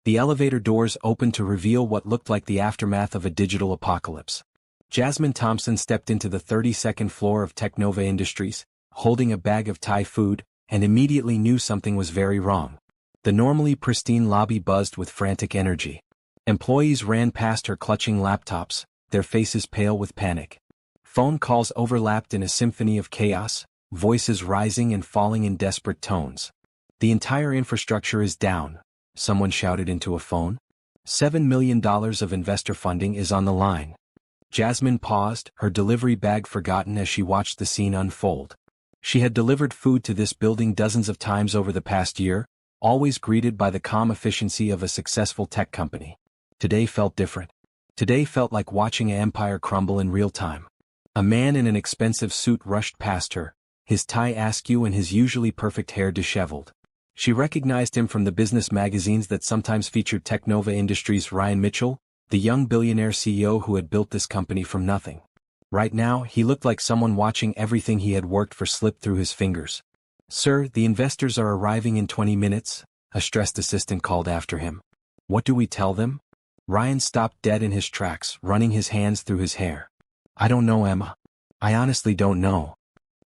The elevator doors opened to reveal what looked like the aftermath of a digital apocalypse. Jasmine Thompson stepped into the 32nd floor of Technova Industries, holding a bag of Thai food, and immediately knew something was very wrong. The normally pristine lobby buzzed with frantic energy. Employees ran past her clutching laptops, their faces pale with panic. Phone calls overlapped in a symphony of chaos, voices rising and falling in desperate tones. "The entire infrastructure is down," someone shouted into a phone. $7 million of investor funding is on the line. Jasmine paused, her delivery bag forgotten as she watched the scene unfold. She had delivered food to this building dozens of times over the past year, always greeted by the calm efficiency of a successful tech company. Today felt different. Today felt like watching an empire crumble in real time. A man in an expensive suit rushed past her, his tie askew and his usually perfect hair disheveled. She recognized him from the business magazines that sometimes featured Technova Industries' Ryan Mitchell, the young billionaire CEO who had built this company from nothing. Right now, he looked like someone watching everything he had worked for slip through his fingers. "Sir, the investors are arriving in 20 minutes, a stressed assistant called after him. "What do we tell them?" Ryan stopped dead in his tracks, running his hands through his hair. "I don't know, Emma. I honestly don't know."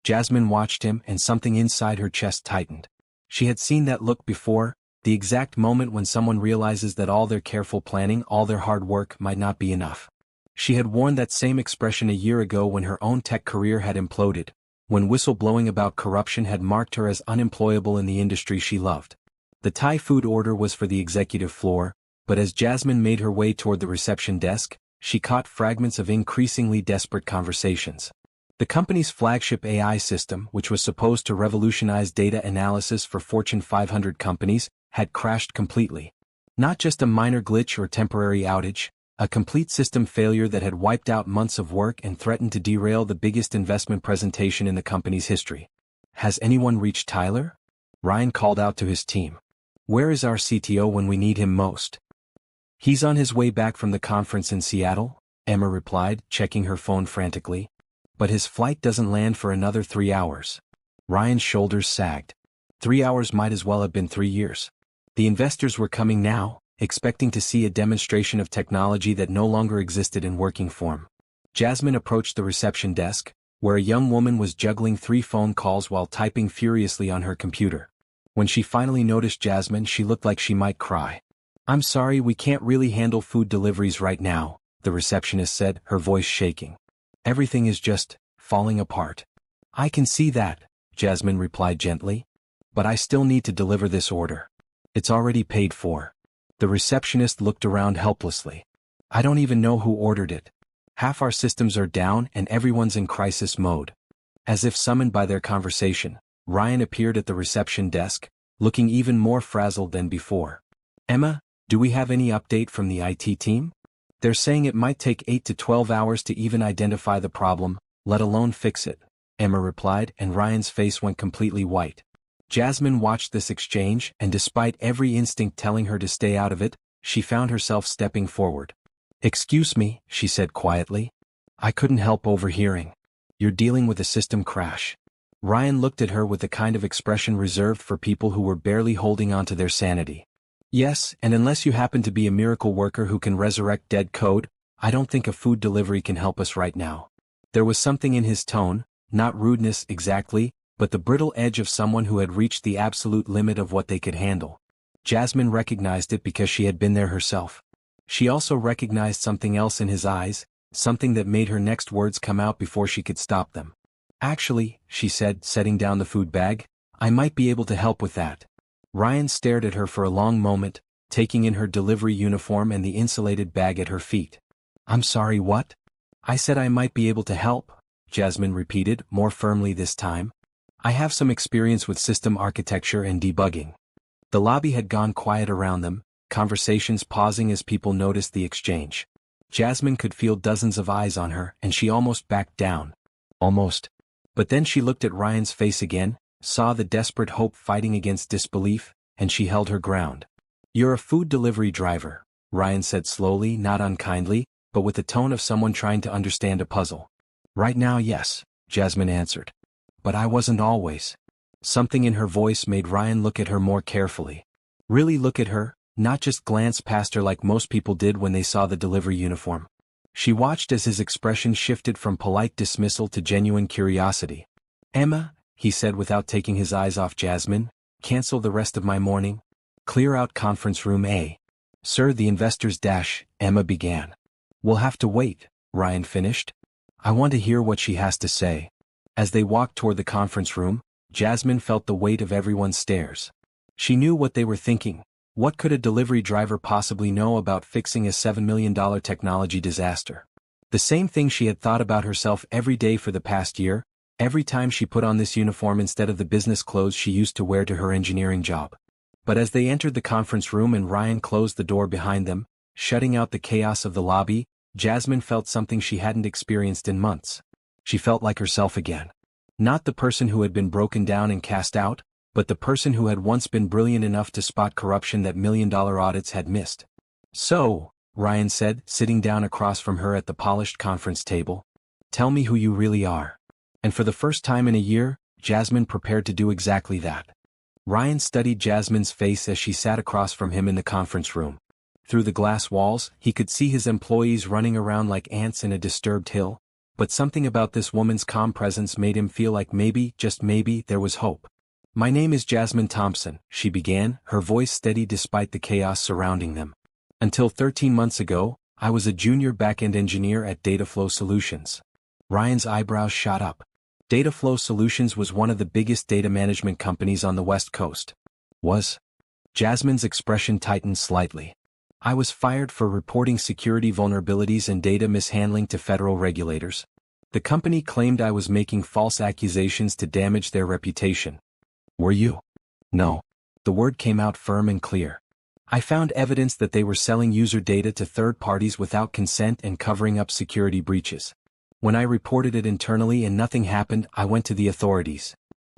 Jasmine watched him and something inside her chest tightened. She had seen that look before, the exact moment when someone realizes that all their careful planning, all their hard work might not be enough. She had worn that same expression a year ago when her own tech career had imploded, when whistleblowing about corruption had marked her as unemployable in the industry she loved. The Thai food order was for the executive floor, but as Jasmine made her way toward the reception desk, she caught fragments of increasingly desperate conversations. The company's flagship AI system, which was supposed to revolutionize data analysis for Fortune 500 companies, had crashed completely. Not just a minor glitch or temporary outage, a complete system failure that had wiped out months of work and threatened to derail the biggest investment presentation in the company's history. "Has anyone reached Tyler?" Ryan called out to his team. "Where is our CTO when we need him most?" "He's on his way back from the conference in Seattle," Emma replied, checking her phone frantically. "But his flight doesn't land for another 3 hours." Ryan's shoulders sagged. 3 hours might as well have been 3 years. The investors were coming now, expecting to see a demonstration of technology that no longer existed in working form. Jasmine approached the reception desk, where a young woman was juggling 3 phone calls while typing furiously on her computer. When she finally noticed Jasmine, she looked like she might cry. "I'm sorry, we can't really handle food deliveries right now," the receptionist said, her voice shaking. "Everything is just falling apart." "I can see that," Jasmine replied gently. "But I still need to deliver this order. It's already paid for." The receptionist looked around helplessly. "I don't even know who ordered it. Half our systems are down and everyone's in crisis mode." As if summoned by their conversation, Ryan appeared at the reception desk, looking even more frazzled than before. "Emma, do we have any update from the IT team? They're saying it might take 8 to 12 hours to even identify the problem, let alone fix it," Emma replied, and Ryan's face went completely white. Jasmine watched this exchange, and despite every instinct telling her to stay out of it, she found herself stepping forward. "Excuse me," she said quietly. "I couldn't help overhearing. You're dealing with a system crash." Ryan looked at her with the kind of expression reserved for people who were barely holding on to their sanity. "Yes, and unless you happen to be a miracle worker who can resurrect dead code, I don't think a food delivery can help us right now." There was something in his tone, not rudeness exactly, but the brittle edge of someone who had reached the absolute limit of what they could handle. Jasmine recognized it because she had been there herself. She also recognized something else in his eyes, something that made her next words come out before she could stop them. "Actually," she said, setting down the food bag, "I might be able to help with that." Ryan stared at her for a long moment, taking in her delivery uniform and the insulated bag at her feet. "I'm sorry, what?" "I said I might be able to help," Jasmine repeated, more firmly this time. "I have some experience with system architecture and debugging." The lobby had gone quiet around them, conversations pausing as people noticed the exchange. Jasmine could feel dozens of eyes on her, and she almost backed down. Almost. But then she looked at Ryan's face again, saw the desperate hope fighting against disbelief, and she held her ground. "You're a food delivery driver," Ryan said slowly, not unkindly, but with the tone of someone trying to understand a puzzle. "Right now, yes," Jasmine answered. "But I wasn't always." Something in her voice made Ryan look at her more carefully. Really look at her, not just glance past her like most people did when they saw the delivery uniform. She watched as his expression shifted from polite dismissal to genuine curiosity. "Emma," he said without taking his eyes off Jasmine, "cancel the rest of my morning? Clear out conference room A." "Sir, the investors dash," Emma began. "We'll have to wait," Ryan finished. "I want to hear what she has to say." As they walked toward the conference room, Jasmine felt the weight of everyone's stares. She knew what they were thinking. What could a delivery driver possibly know about fixing a $7 million technology disaster? The same thing she had thought about herself every day for the past year, every time she put on this uniform instead of the business clothes she used to wear to her engineering job. But as they entered the conference room and Ryan closed the door behind them, shutting out the chaos of the lobby, Jasmine felt something she hadn't experienced in months. She felt like herself again. Not the person who had been broken down and cast out, but the person who had once been brilliant enough to spot corruption that million-dollar audits had missed. "So," Ryan said, sitting down across from her at the polished conference table, "tell me who you really are." And for the first time in a year, Jasmine prepared to do exactly that. Ryan studied Jasmine's face as she sat across from him in the conference room. Through the glass walls, he could see his employees running around like ants in a disturbed hill, but something about this woman's calm presence made him feel like maybe, just maybe, there was hope. "My name is Jasmine Thompson," she began, her voice steady despite the chaos surrounding them. "Until 13 months ago, I was a junior back-end engineer at Dataflow Solutions." Ryan's eyebrows shot up. Dataflow Solutions was one of the biggest data management companies on the West Coast. Was? Jasmine's expression tightened slightly. "I was fired for reporting security vulnerabilities and data mishandling to federal regulators. The company claimed I was making false accusations to damage their reputation." "Were you?" "No." The word came out firm and clear. "I found evidence that they were selling user data to third parties without consent and covering up security breaches. When I reported it internally and nothing happened, I went to the authorities."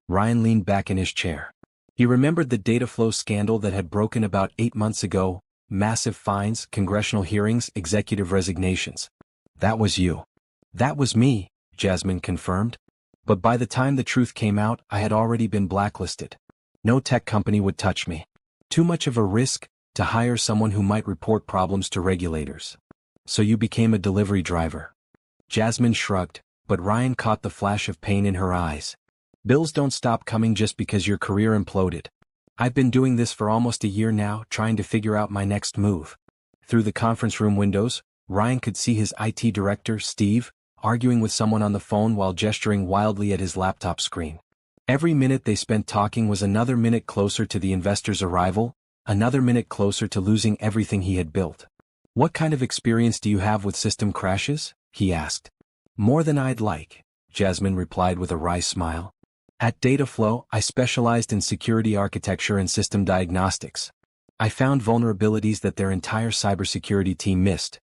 Ryan leaned back in his chair. He remembered the Dataflow scandal that had broken about 8 months ago: massive fines, congressional hearings, executive resignations. "That was you." "That was me," Jasmine confirmed. "But by the time the truth came out, I had already been blacklisted. No tech company would touch me. Too much of a risk to hire someone who might report problems to regulators." "So you became a delivery driver." Jasmine shrugged, but Ryan caught the flash of pain in her eyes. "Bills don't stop coming just because your career imploded. I've been doing this for almost a year now, trying to figure out my next move." Through the conference room windows, Ryan could see his IT director, Steve, arguing with someone on the phone while gesturing wildly at his laptop screen. Every minute they spent talking was another minute closer to the investor's arrival, another minute closer to losing everything he had built. "What kind of experience do you have with system crashes?" he asked. "More than I'd like," Jasmine replied with a wry smile. "At Dataflow, I specialized in security architecture and system diagnostics. I found vulnerabilities that their entire cybersecurity team missed.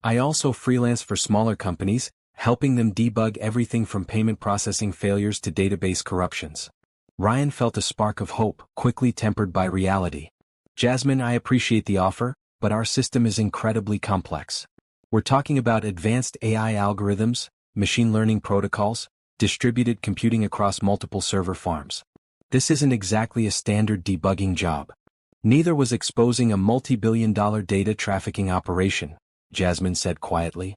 I also freelance for smaller companies, helping them debug everything from payment processing failures to database corruptions." Ryan felt a spark of hope, quickly tempered by reality. "Jasmine, I appreciate the offer, but our system is incredibly complex. We're talking about advanced AI algorithms, machine learning protocols, distributed computing across multiple server farms. This isn't exactly a standard debugging job." "Neither was exposing a multi-billion-dollar data trafficking operation," Jasmine said quietly.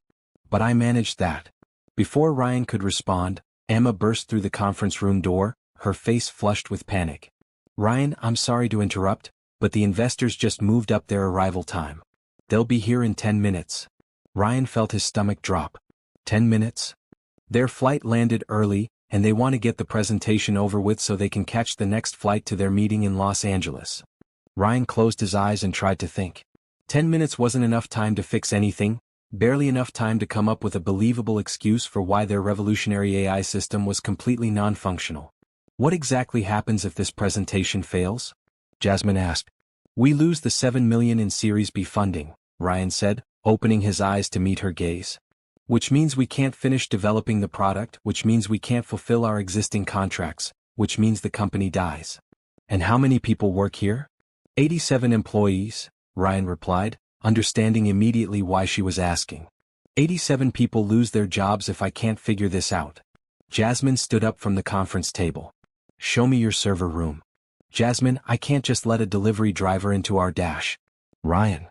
"But I managed that." Before Ryan could respond, Emma burst through the conference room door, her face flushed with panic. "Ryan, I'm sorry to interrupt, but the investors just moved up their arrival time. They'll be here in 10 minutes. Ryan felt his stomach drop. 10 minutes? Their flight landed early, and they want to get the presentation over with so they can catch the next flight to their meeting in Los Angeles. Ryan closed his eyes and tried to think. 10 minutes wasn't enough time to fix anything, barely enough time to come up with a believable excuse for why their revolutionary AI system was completely non-functional. "What exactly happens if this presentation fails?" Jasmine asked. "We lose the $7 million in Series B funding," Ryan said, opening his eyes to meet her gaze. "Which means we can't finish developing the product, which means we can't fulfill our existing contracts, which means the company dies." "And how many people work here?" 87 employees, Ryan replied, understanding immediately why she was asking. 87 people lose their jobs if I can't figure this out." Jasmine stood up from the conference table. "Show me your server room." "Jasmine, I can't just let a delivery driver into our dash." Ryan.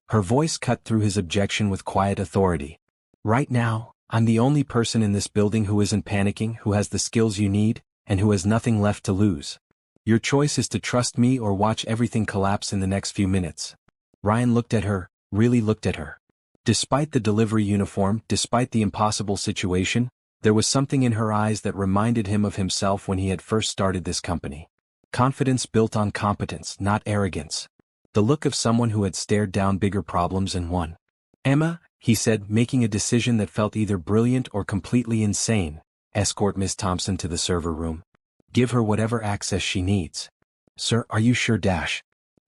Her voice cut through his objection with quiet authority. Right now, I'm the only person in this building who isn't panicking, who has the skills you need, and who has nothing left to lose. Your choice is to trust me or watch everything collapse in the next few minutes. Ryan looked at her, really looked at her. Despite the delivery uniform, despite the impossible situation, there was something in her eyes that reminded him of himself when he had first started this company. Confidence built on competence, not arrogance. The look of someone who had stared down bigger problems and won. Emma, he said, making a decision that felt either brilliant or completely insane, escort Miss Thompson to the server room. Give her whatever access she needs. Sir, are you sure?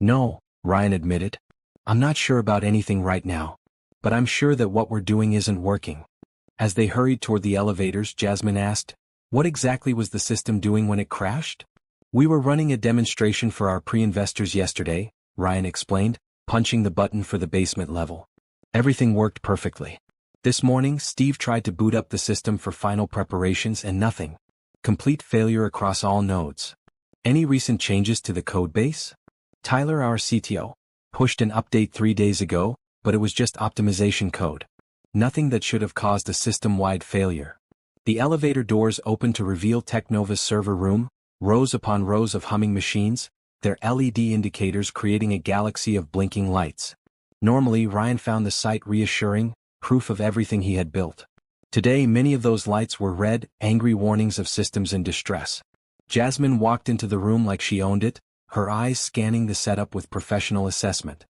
No, Ryan admitted. I'm not sure about anything right now. But I'm sure that what we're doing isn't working. As they hurried toward the elevators, Jasmine asked, what exactly was the system doing when it crashed? We were running a demonstration for our pre-investors yesterday, Ryan explained, punching the button for the basement level. Everything worked perfectly. This morning, Steve tried to boot up the system for final preparations and nothing. Complete failure across all nodes. Any recent changes to the code base? Tyler, our CTO, pushed an update 3 days ago, but it was just optimization code. Nothing that should have caused a system-wide failure. The elevator doors opened to reveal Technova's server room, rows upon rows of humming machines, their LED indicators creating a galaxy of blinking lights. Normally, Ryan found the sight reassuring, proof of everything he had built. Today, many of those lights were red, angry warnings of systems in distress. Jasmine walked into the room like she owned it, her eyes scanning the setup with professional assessment.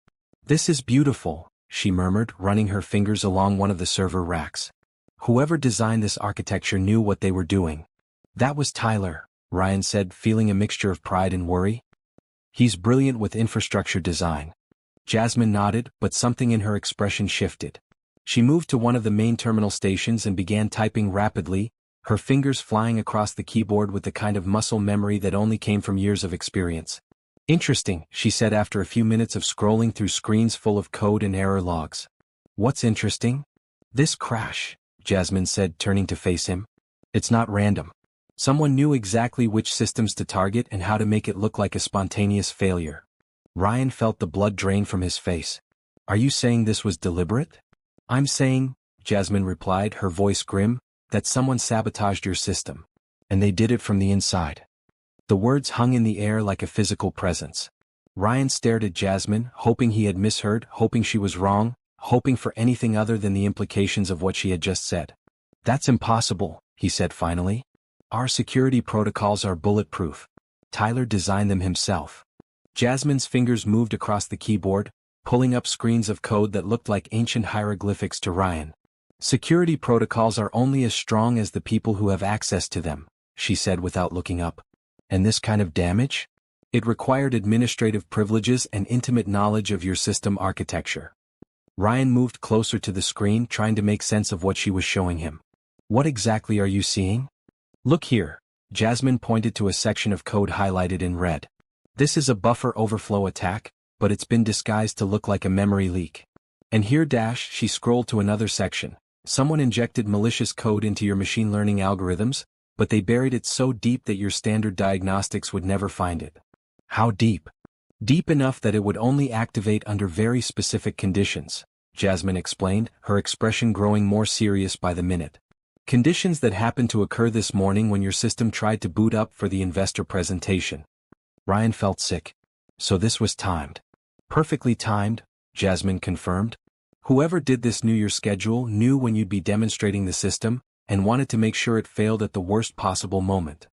This is beautiful, she murmured, running her fingers along one of the server racks. Whoever designed this architecture knew what they were doing. That was Tyler, Ryan said, feeling a mixture of pride and worry. He's brilliant with infrastructure design. Jasmine nodded, but something in her expression shifted. She moved to one of the main terminal stations and began typing rapidly, her fingers flying across the keyboard with the kind of muscle memory that only came from years of experience. Interesting, she said after a few minutes of scrolling through screens full of code and error logs. What's interesting? This crash, Jasmine said, turning to face him. It's not random. Someone knew exactly which systems to target and how to make it look like a spontaneous failure. Ryan felt the blood drain from his face. Are you saying this was deliberate? I'm saying, Jasmine replied, her voice grim, that someone sabotaged your system. And they did it from the inside. The words hung in the air like a physical presence. Ryan stared at Jasmine, hoping he had misheard, hoping she was wrong, hoping for anything other than the implications of what she had just said. That's impossible, he said finally. Our security protocols are bulletproof. Tyler designed them himself. Jasmine's fingers moved across the keyboard, pulling up screens of code that looked like ancient hieroglyphics to Ryan. Security protocols are only as strong as the people who have access to them, she said without looking up. And this kind of damage? It required administrative privileges and intimate knowledge of your system architecture. Ryan moved closer to the screen, trying to make sense of what she was showing him. What exactly are you seeing? Look here, Jasmine pointed to a section of code highlighted in red. This is a buffer overflow attack, but it's been disguised to look like a memory leak. And here she scrolled to another section. Someone injected malicious code into your machine learning algorithms, but they buried it so deep that your standard diagnostics would never find it. How deep? Deep enough that it would only activate under very specific conditions, Jasmine explained, her expression growing more serious by the minute. Conditions that happened to occur this morning when your system tried to boot up for the investor presentation. Ryan felt sick. So this was timed. Perfectly timed, Jasmine confirmed. Whoever did this knew your schedule, knew when you'd be demonstrating the system, and wanted to make sure it failed at the worst possible moment.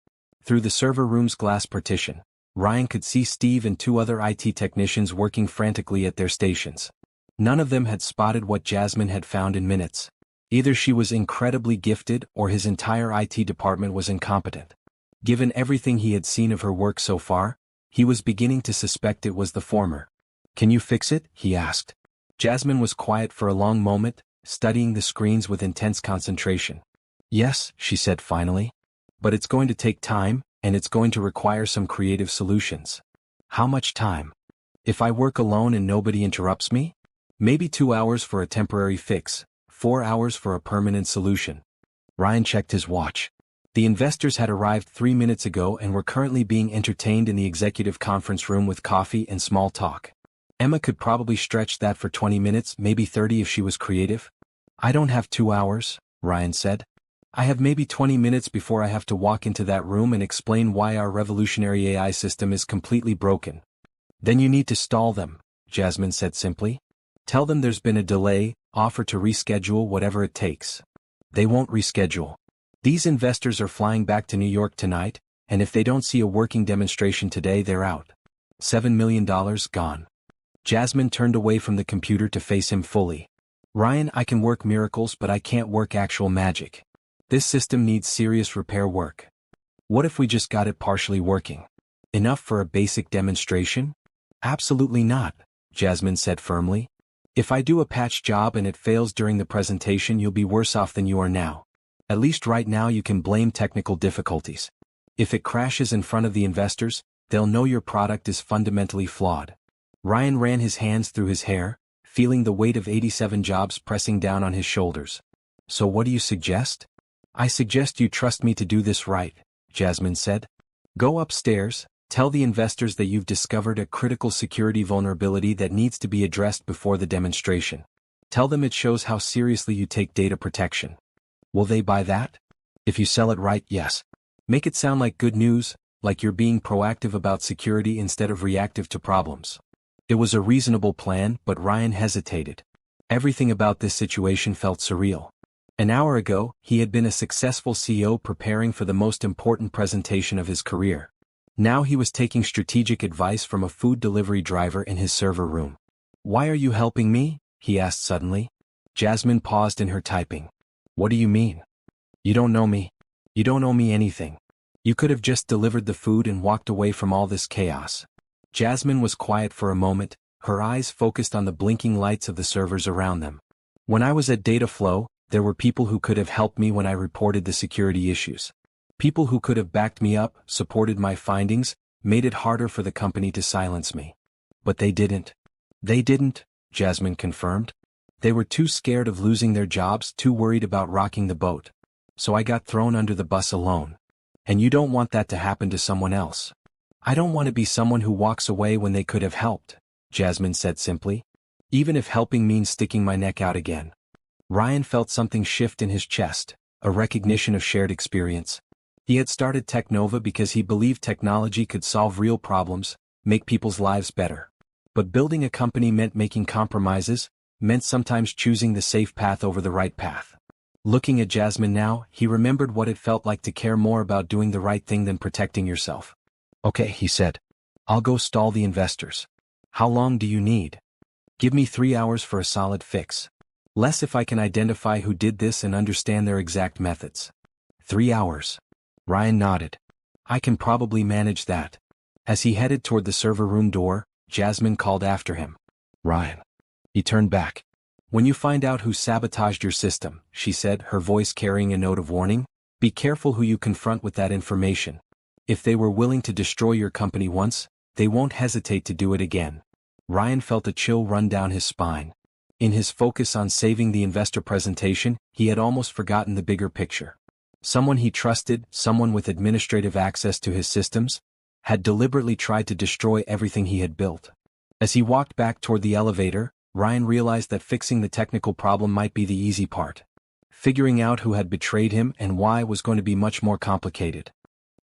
Through the server room's glass partition, Ryan could see Steve and 2 other IT technicians working frantically at their stations. None of them had spotted what Jasmine had found in minutes. Either she was incredibly gifted or his entire IT department was incompetent. Given everything he had seen of her work so far, he was beginning to suspect it was the former. Can you fix it? He asked. Jasmine was quiet for a long moment, studying the screens with intense concentration. Yes, she said finally. But it's going to take time, and it's going to require some creative solutions. How much time? If I work alone and nobody interrupts me? Maybe 2 hours for a temporary fix, 4 hours for a permanent solution. Ryan checked his watch. The investors had arrived 3 minutes ago and were currently being entertained in the executive conference room with coffee and small talk. Emma could probably stretch that for 20 minutes, maybe 30 if she was creative. I don't have 2 hours, Ryan said. I have maybe 20 minutes before I have to walk into that room and explain why our revolutionary AI system is completely broken. Then you need to stall them, Jasmine said simply. Tell them there's been a delay, offer to reschedule whatever it takes. They won't reschedule. These investors are flying back to New York tonight, and if they don't see a working demonstration today, they're out. $7 million gone. Jasmine turned away from the computer to face him fully. Ryan, I can work miracles, but I can't work actual magic. This system needs serious repair work. What if we just got it partially working? Enough for a basic demonstration? Absolutely not, Jasmine said firmly. If I do a patch job and it fails during the presentation, you'll be worse off than you are now. At least right now you can blame technical difficulties. If it crashes in front of the investors, they'll know your product is fundamentally flawed. Ryan ran his hands through his hair, feeling the weight of 87 jobs pressing down on his shoulders. So what do you suggest? I suggest you trust me to do this right, Jasmine said. Go upstairs, tell the investors that you've discovered a critical security vulnerability that needs to be addressed before the demonstration. Tell them it shows how seriously you take data protection. Will they buy that? If you sell it right, yes. Make it sound like good news, like you're being proactive about security instead of reactive to problems. It was a reasonable plan, but Ryan hesitated. Everything about this situation felt surreal. An hour ago, he had been a successful CEO preparing for the most important presentation of his career. Now he was taking strategic advice from a food delivery driver in his server room. Why are you helping me? He asked suddenly. Jasmine paused in her typing. What do you mean? You don't know me. You don't owe me anything. You could have just delivered the food and walked away from all this chaos. Jasmine was quiet for a moment, her eyes focused on the blinking lights of the servers around them. When I was at Dataflow, there were people who could have helped me when I reported the security issues. People who could have backed me up, supported my findings, made it harder for the company to silence me. But they didn't. They didn't, Jasmine confirmed. They were too scared of losing their jobs, too worried about rocking the boat. So I got thrown under the bus alone. And you don't want that to happen to someone else. I don't want to be someone who walks away when they could have helped, Jasmine said simply. Even if helping means sticking my neck out again. Ryan felt something shift in his chest, a recognition of shared experience. He had started Technova because he believed technology could solve real problems, make people's lives better. But building a company meant making compromises, meant sometimes choosing the safe path over the right path. Looking at Jasmine now, he remembered what it felt like to care more about doing the right thing than protecting yourself. Okay, he said. I'll go stall the investors. How long do you need? Give me 3 hours for a solid fix. Less if I can identify who did this and understand their exact methods. 3 hours. Ryan nodded. I can probably manage that. As he headed toward the server room door, Jasmine called after him. Ryan. He turned back. When you find out who sabotaged your system, she said, her voice carrying a note of warning, be careful who you confront with that information. If they were willing to destroy your company once, they won't hesitate to do it again. Ryan felt a chill run down his spine. In his focus on saving the investor presentation, he had almost forgotten the bigger picture. Someone he trusted, someone with administrative access to his systems, had deliberately tried to destroy everything he had built. As he walked back toward the elevator, Ryan realized that fixing the technical problem might be the easy part. Figuring out who had betrayed him and why was going to be much more complicated.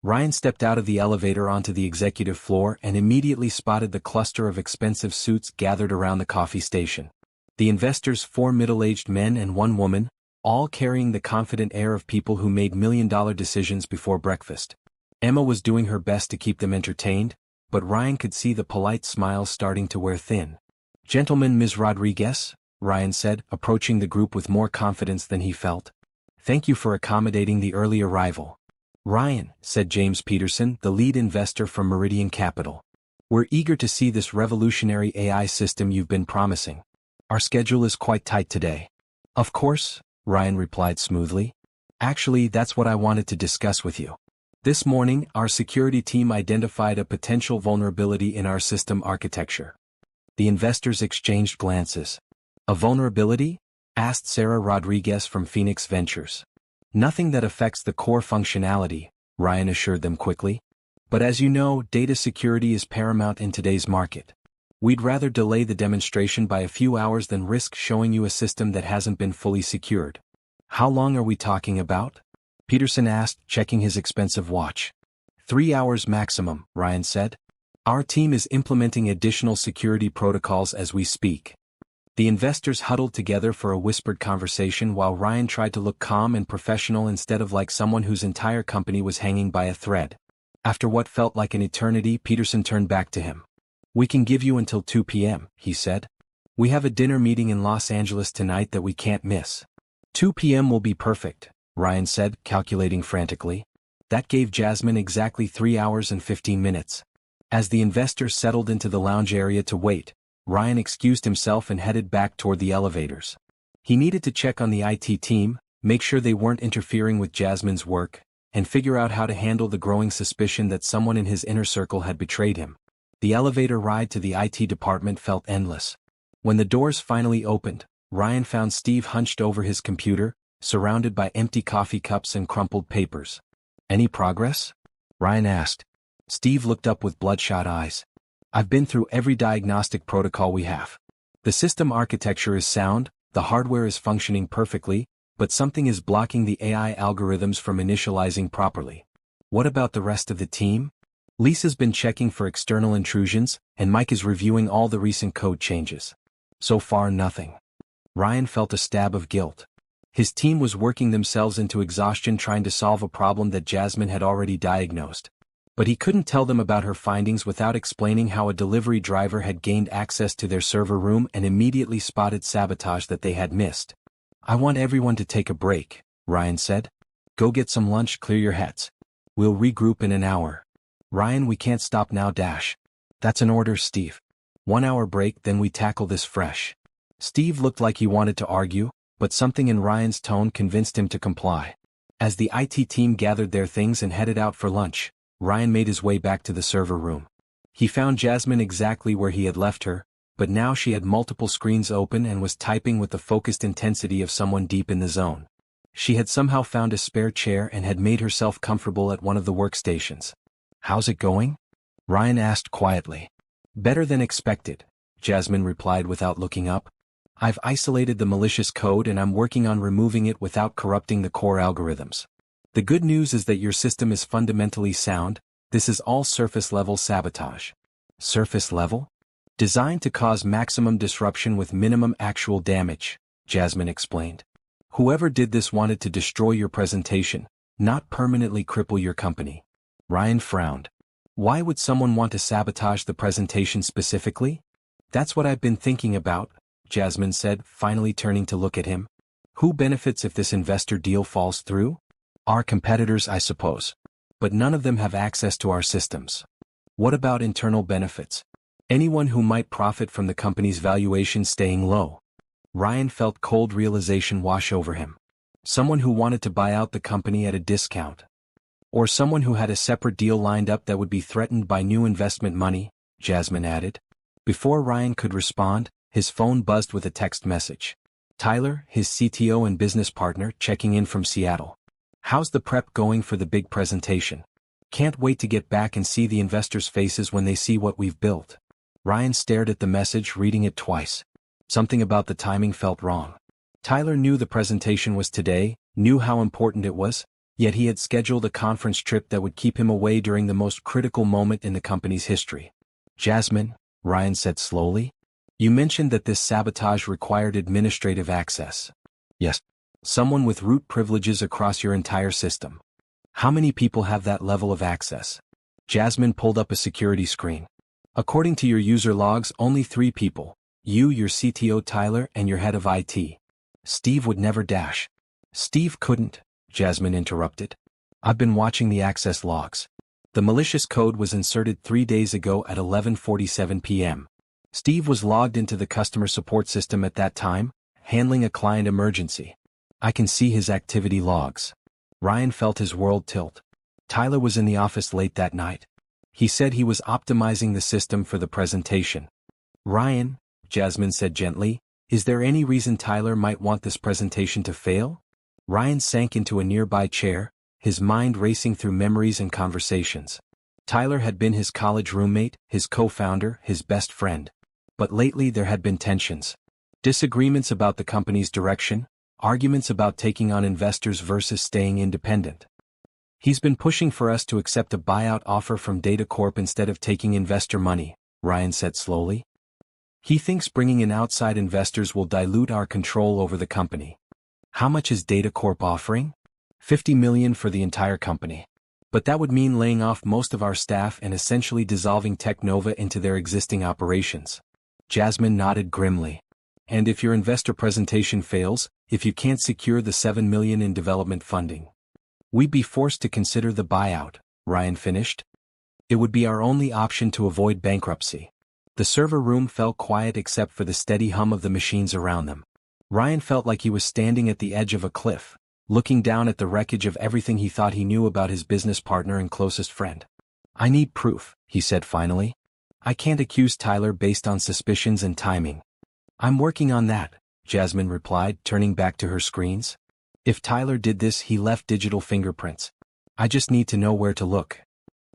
Ryan stepped out of the elevator onto the executive floor and immediately spotted the cluster of expensive suits gathered around the coffee station. The investors, 4 middle-aged men and 1 woman, all carrying the confident air of people who made million-dollar decisions before breakfast. Emma was doing her best to keep them entertained, but Ryan could see the polite smiles starting to wear thin. Gentlemen, Ms. Rodriguez, Ryan said, approaching the group with more confidence than he felt. Thank you for accommodating the early arrival. Ryan, said James Peterson, the lead investor from Meridian Capital. We're eager to see this revolutionary AI system you've been promising. Our schedule is quite tight today. Of course, Ryan replied smoothly. Actually, that's what I wanted to discuss with you. This morning, our security team identified a potential vulnerability in our system architecture. The investors exchanged glances. A vulnerability? Asked Sarah Rodriguez from Phoenix Ventures. Nothing that affects the core functionality, Ryan assured them quickly. But as you know, data security is paramount in today's market. We'd rather delay the demonstration by a few hours than risk showing you a system that hasn't been fully secured. How long are we talking about? Peterson asked, checking his expensive watch. 3 hours maximum, Ryan said. Our team is implementing additional security protocols as we speak. The investors huddled together for a whispered conversation while Ryan tried to look calm and professional instead of like someone whose entire company was hanging by a thread. After what felt like an eternity, Peterson turned back to him. We can give you until 2 p.m., he said. We have a dinner meeting in Los Angeles tonight that we can't miss. 2 p.m. will be perfect, Ryan said, calculating frantically. That gave Jasmine exactly 3 hours and 15 minutes. As the investors settled into the lounge area to wait, Ryan excused himself and headed back toward the elevators. He needed to check on the IT team, make sure they weren't interfering with Jasmine's work, and figure out how to handle the growing suspicion that someone in his inner circle had betrayed him. The elevator ride to the IT department felt endless. When the doors finally opened, Ryan found Steve hunched over his computer, surrounded by empty coffee cups and crumpled papers. Any progress? Ryan asked. Steve looked up with bloodshot eyes. I've been through every diagnostic protocol we have. The system architecture is sound, the hardware is functioning perfectly, but something is blocking the AI algorithms from initializing properly. What about the rest of the team? Lisa's been checking for external intrusions, and Mike is reviewing all the recent code changes. So far, nothing. Ryan felt a stab of guilt. His team was working themselves into exhaustion trying to solve a problem that Jasmine had already diagnosed. But he couldn't tell them about her findings without explaining how a delivery driver had gained access to their server room and immediately spotted sabotage that they had missed. I want everyone to take a break, Ryan said. Go get some lunch, clear your heads. We'll regroup in an hour. Ryan, we can't stop now. That's an order, Steve. 1 hour break, then we tackle this fresh. Steve looked like he wanted to argue, but something in Ryan's tone convinced him to comply. As the IT team gathered their things and headed out for lunch, Ryan made his way back to the server room. He found Jasmine exactly where he had left her, but now she had multiple screens open and was typing with the focused intensity of someone deep in the zone. She had somehow found a spare chair and had made herself comfortable at one of the workstations. How's it going? Ryan asked quietly. Better than expected, Jasmine replied without looking up. I've isolated the malicious code and I'm working on removing it without corrupting the core algorithms. The good news is that your system is fundamentally sound. This is all surface-level sabotage. Surface level? Designed to cause maximum disruption with minimum actual damage, Jasmine explained. Whoever did this wanted to destroy your presentation, not permanently cripple your company. Ryan frowned. Why would someone want to sabotage the presentation specifically? That's what I've been thinking about, Jasmine said, finally turning to look at him. Who benefits if this investor deal falls through? Our competitors, I suppose. But none of them have access to our systems. What about internal benefits? Anyone who might profit from the company's valuation staying low. Ryan felt cold realization wash over him. Someone who wanted to buy out the company at a discount. Or someone who had a separate deal lined up that would be threatened by new investment money, Jasmine added. Before Ryan could respond, his phone buzzed with a text message. Tyler, his CTO and business partner, checking in from Seattle. How's the prep going for the big presentation? Can't wait to get back and see the investors' faces when they see what we've built. Ryan stared at the message, reading it twice. Something about the timing felt wrong. Tyler knew the presentation was today, knew how important it was, yet he had scheduled a conference trip that would keep him away during the most critical moment in the company's history. Jasmine, Ryan said slowly, you mentioned that this sabotage required administrative access. Yes. Someone with root privileges across your entire system. How many people have that level of access? Jasmine pulled up a security screen. According to your user logs, only 3 people. You, your CTO Tyler, and your head of IT. Steve would never dash. Steve couldn't, Jasmine interrupted. I've been watching the access logs. The malicious code was inserted 3 days ago at 11:47 p.m. Steve was logged into the customer support system at that time, handling a client emergency. I can see his activity logs. Ryan felt his world tilt. Tyler was in the office late that night. He said he was optimizing the system for the presentation. Ryan, Jasmine said gently, is there any reason Tyler might want this presentation to fail? Ryan sank into a nearby chair, his mind racing through memories and conversations. Tyler had been his college roommate, his co-founder, his best friend. but lately there had been tensions. Disagreements about the company's direction, arguments about taking on investors versus staying independent. He's been pushing for us to accept a buyout offer from Data Corp instead of taking investor money, Ryan said slowly. He thinks bringing in outside investors will dilute our control over the company. How much is Data Corp offering? $50 million for the entire company. But that would mean laying off most of our staff and essentially dissolving Technova into their existing operations. Jasmine nodded grimly. And if your investor presentation fails, if you can't secure the $7 million in development funding, we'd be forced to consider the buyout, Ryan finished. It would be our only option to avoid bankruptcy. The server room fell quiet except for the steady hum of the machines around them. Ryan felt like he was standing at the edge of a cliff, looking down at the wreckage of everything he thought he knew about his business partner and closest friend. I need proof, he said finally. I can't accuse Tyler based on suspicions and timing. I'm working on that, Jasmine replied, turning back to her screens. If Tyler did this, he left digital fingerprints. I just need to know where to look.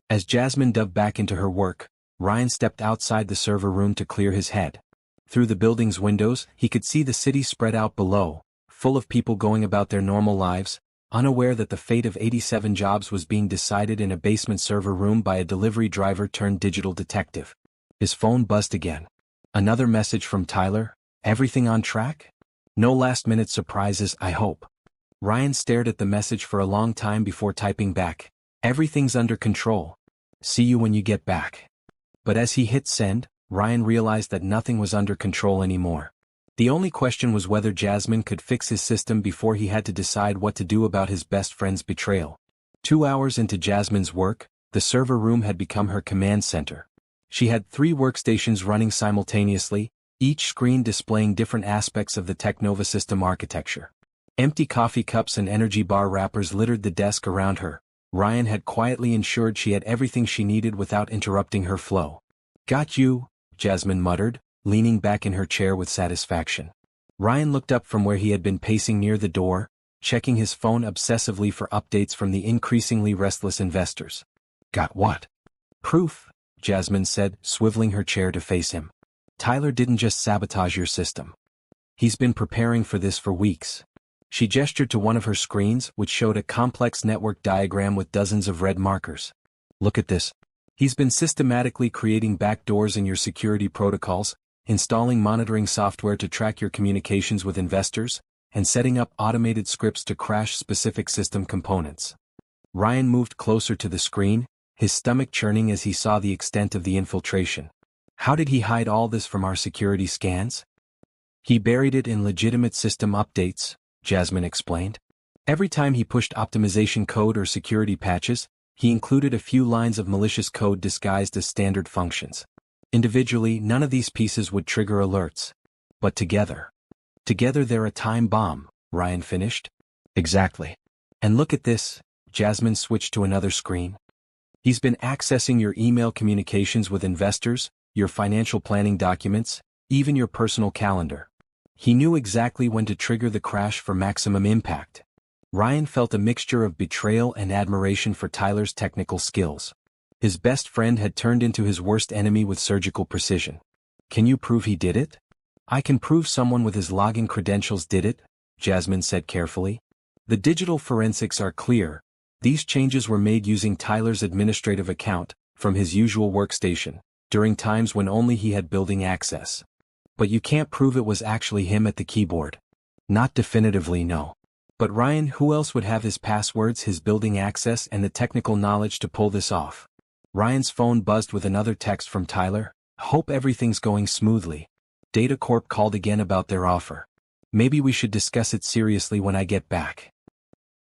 As Jasmine dove back into her work, Ryan stepped outside the server room to clear his head. Through the building's windows, he could see the city spread out below, full of people going about their normal lives, unaware that the fate of 87 jobs was being decided in a basement server room by a delivery driver turned digital detective. His phone buzzed again. Another message from Tyler. Everything on track? No last-minute surprises, I hope. Ryan stared at the message for a long time before typing back. Everything's under control. See you when you get back. But as he hit send, Ryan realized that nothing was under control anymore. The only question was whether Jasmine could fix his system before he had to decide what to do about his best friend's betrayal. 2 hours into Jasmine's work, the server room had become her command center. She had 3 workstations running simultaneously, each screen displaying different aspects of the Technova system architecture. Empty coffee cups and energy bar wrappers littered the desk around her. Ryan had quietly ensured she had everything she needed without interrupting her flow. Got you, Jasmine muttered, leaning back in her chair with satisfaction. Ryan looked up from where he had been pacing near the door, checking his phone obsessively for updates from the increasingly restless investors. Got what? Proof, Jasmine said, swiveling her chair to face him. Tyler didn't just sabotage your system. He's been preparing for this for weeks. She gestured to one of her screens, which showed a complex network diagram with dozens of red markers. Look at this. He's been systematically creating backdoors in your security protocols, installing monitoring software to track your communications with investors, and setting up automated scripts to crash specific system components. Ryan moved closer to the screen, his stomach churning as he saw the extent of the infiltration. How did he hide all this from our security scans? He buried it in legitimate system updates, Jasmine explained. Every time he pushed optimization code or security patches, he included a few lines of malicious code disguised as standard functions. Individually, none of these pieces would trigger alerts. But together they're a time bomb, Ryan finished. Exactly. And look at this, Jasmine switched to another screen. He's been accessing your email communications with investors, your financial planning documents, even your personal calendar. He knew exactly when to trigger the crash for maximum impact. Ryan felt a mixture of betrayal and admiration for Tyler's technical skills. His best friend had turned into his worst enemy with surgical precision. Can you prove he did it? I can prove someone with his login credentials did it, Jasmine said carefully. The digital forensics are clear. These changes were made using Tyler's administrative account, from his usual workstation, during times when only he had building access. But you can't prove it was actually him at the keyboard. Not definitively, no. But Ryan, who else would have his passwords, his building access, and the technical knowledge to pull this off? Ryan's phone buzzed with another text from Tyler. Hope everything's going smoothly. Data Corp called again about their offer. Maybe we should discuss it seriously when I get back.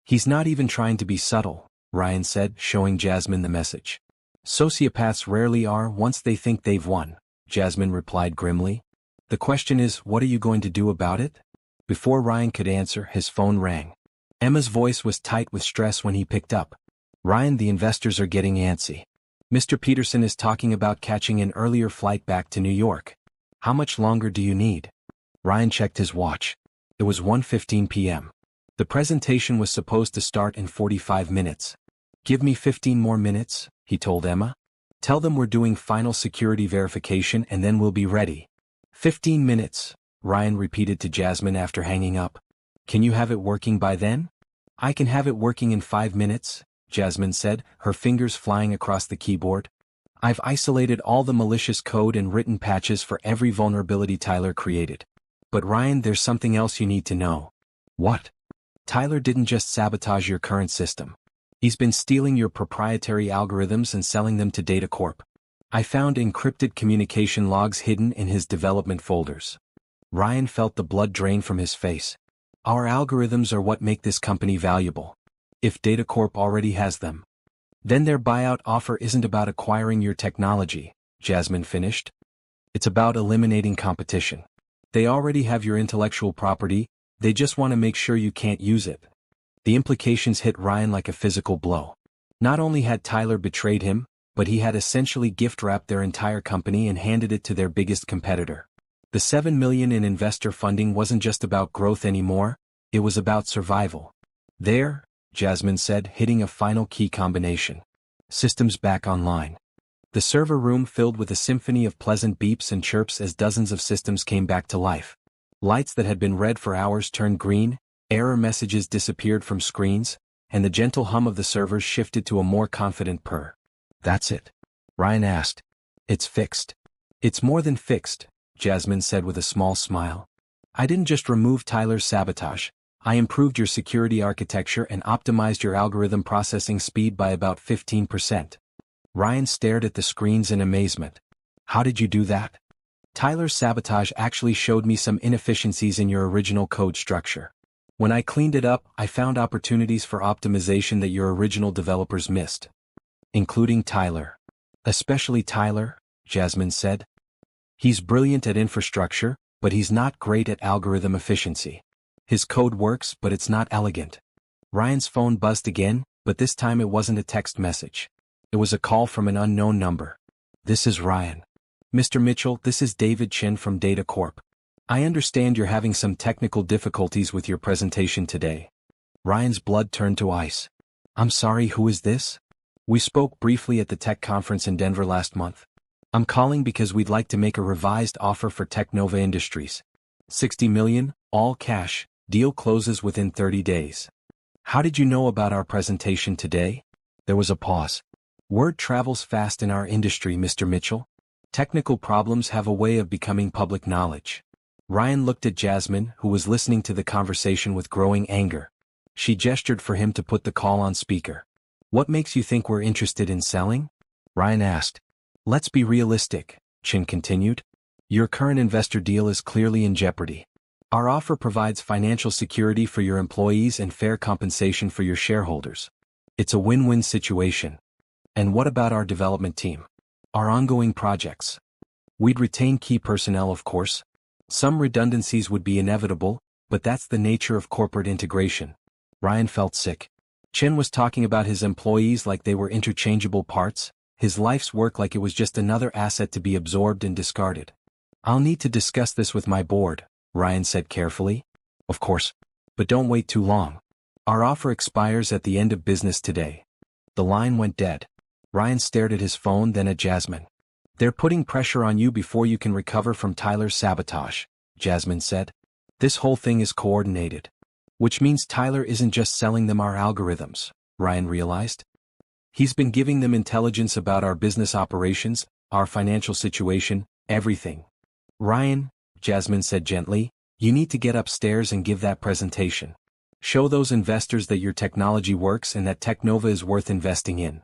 He's not even trying to be subtle, Ryan said, showing Jasmine the message. Sociopaths rarely are once they think they've won, Jasmine replied grimly. The question is, what are you going to do about it? Before Ryan could answer, his phone rang. Emma's voice was tight with stress when he picked up. Ryan, the investors are getting antsy. Mr. Peterson is talking about catching an earlier flight back to New York. How much longer do you need? Ryan checked his watch. It was 1:15 p.m. The presentation was supposed to start in 45 minutes. Give me 15 more minutes, he told Emma. Tell them we're doing final security verification and then we'll be ready. 15 minutes, Ryan repeated to Jasmine after hanging up. Can you have it working by then? I can have it working in 5 minutes, Jasmine said, her fingers flying across the keyboard. I've isolated all the malicious code and written patches for every vulnerability Tyler created. But Ryan, there's something else you need to know. What? Tyler didn't just sabotage your current system. He's been stealing your proprietary algorithms and selling them to Data Corp. I found encrypted communication logs hidden in his development folders. Ryan felt the blood drain from his face. Our algorithms are what make this company valuable. If Data Corp already has them, then their buyout offer isn't about acquiring your technology, Jasmine finished. It's about eliminating competition. They already have your intellectual property, they just want to make sure you can't use it. The implications hit Ryan like a physical blow. Not only had Tyler betrayed him, but he had essentially gift-wrapped their entire company and handed it to their biggest competitor. The $7 million in investor funding wasn't just about growth anymore, it was about survival. There, Jasmine said, hitting a final key combination. Systems back online. The server room filled with a symphony of pleasant beeps and chirps as dozens of systems came back to life. Lights that had been red for hours turned green, error messages disappeared from screens, and the gentle hum of the servers shifted to a more confident purr. That's it? Ryan asked. It's fixed. It's more than fixed, Jasmine said with a small smile. I didn't just remove Tyler's sabotage, I improved your security architecture and optimized your algorithm processing speed by about 15%. Ryan stared at the screens in amazement. How did you do that? Tyler's sabotage actually showed me some inefficiencies in your original code structure. When I cleaned it up, I found opportunities for optimization that your original developers missed. Including Tyler. Especially Tyler, Jasmine said. He's brilliant at infrastructure, but he's not great at algorithm efficiency. His code works, but it's not elegant. Ryan's phone buzzed again, but this time it wasn't a text message. It was a call from an unknown number. This is Ryan. Mr. Mitchell, this is David Chen from Data Corp. I understand you're having some technical difficulties with your presentation today. Ryan's blood turned to ice. I'm sorry, who is this? We spoke briefly at the tech conference in Denver last month. I'm calling because we'd like to make a revised offer for Technova Industries. $60 million, all cash, deal closes within 30 days. How did you know about our presentation today? There was a pause. Word travels fast in our industry, Mr. Mitchell. Technical problems have a way of becoming public knowledge. Ryan looked at Jasmine, who was listening to the conversation with growing anger. She gestured for him to put the call on speaker. What makes you think we're interested in selling? Ryan asked. Let's be realistic, Chen continued. Your current investor deal is clearly in jeopardy. Our offer provides financial security for your employees and fair compensation for your shareholders. It's a win-win situation. And what about our development team? Our ongoing projects? We'd retain key personnel, of course. Some redundancies would be inevitable, but that's the nature of corporate integration. Ryan felt sick. Chen was talking about his employees like they were interchangeable parts, his life's work like it was just another asset to be absorbed and discarded. I'll need to discuss this with my board, Ryan said carefully. Of course. But don't wait too long. Our offer expires at the end of business today. The line went dead. Ryan stared at his phone, then at Jasmine. They're putting pressure on you before you can recover from Tyler's sabotage, Jasmine said. This whole thing is coordinated. Which means Tyler isn't just selling them our algorithms, Ryan realized. He's been giving them intelligence about our business operations, our financial situation, everything. Ryan, Jasmine said gently, you need to get upstairs and give that presentation. Show those investors that your technology works and that Technova is worth investing in.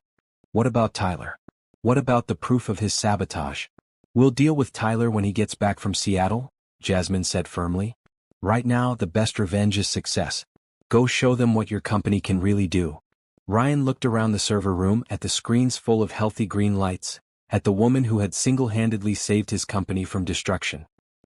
What about Tyler? What about the proof of his sabotage? We'll deal with Tyler when he gets back from Seattle, Jasmine said firmly. Right now, the best revenge is success. Go show them what your company can really do. Ryan looked around the server room at the screens full of healthy green lights, at the woman who had single-handedly saved his company from destruction.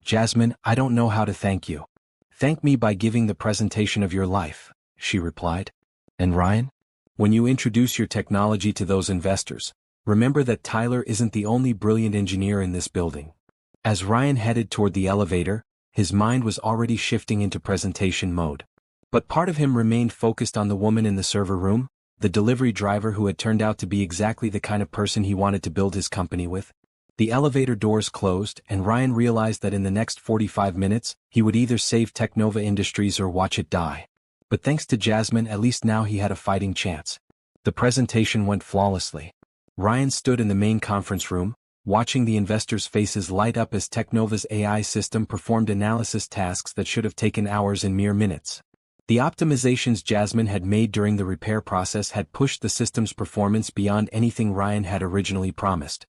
Jasmine, I don't know how to thank you. Thank me by giving the presentation of your life, she replied. And Ryan? When you introduce your technology to those investors, remember that Tyler isn't the only brilliant engineer in this building. As Ryan headed toward the elevator, his mind was already shifting into presentation mode. But part of him remained focused on the woman in the server room, the delivery driver who had turned out to be exactly the kind of person he wanted to build his company with. The elevator doors closed, and Ryan realized that in the next 45 minutes, he would either save Technova Industries or watch it die. But thanks to Jasmine, at least now he had a fighting chance. The presentation went flawlessly. Ryan stood in the main conference room, watching the investors' faces light up as Technova's AI system performed analysis tasks that should have taken hours in mere minutes. The optimizations Jasmine had made during the repair process had pushed the system's performance beyond anything Ryan had originally promised.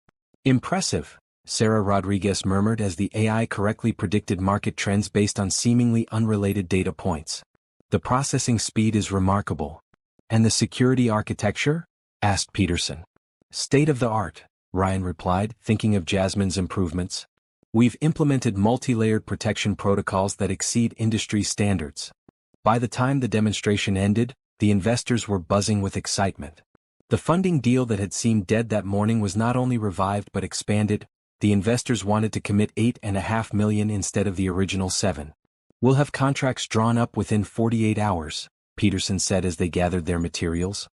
Impressive, Sarah Rodriguez murmured as the AI correctly predicted market trends based on seemingly unrelated data points. The processing speed is remarkable. And the security architecture? Asked Peterson. State of the art, Ryan replied, thinking of Jasmine's improvements. We've implemented multi-layered protection protocols that exceed industry standards. By the time the demonstration ended, the investors were buzzing with excitement. The funding deal that had seemed dead that morning was not only revived but expanded. The investors wanted to commit $8.5 million instead of the original $7 million. We'll have contracts drawn up within 48 hours, Peterson said as they gathered their materials.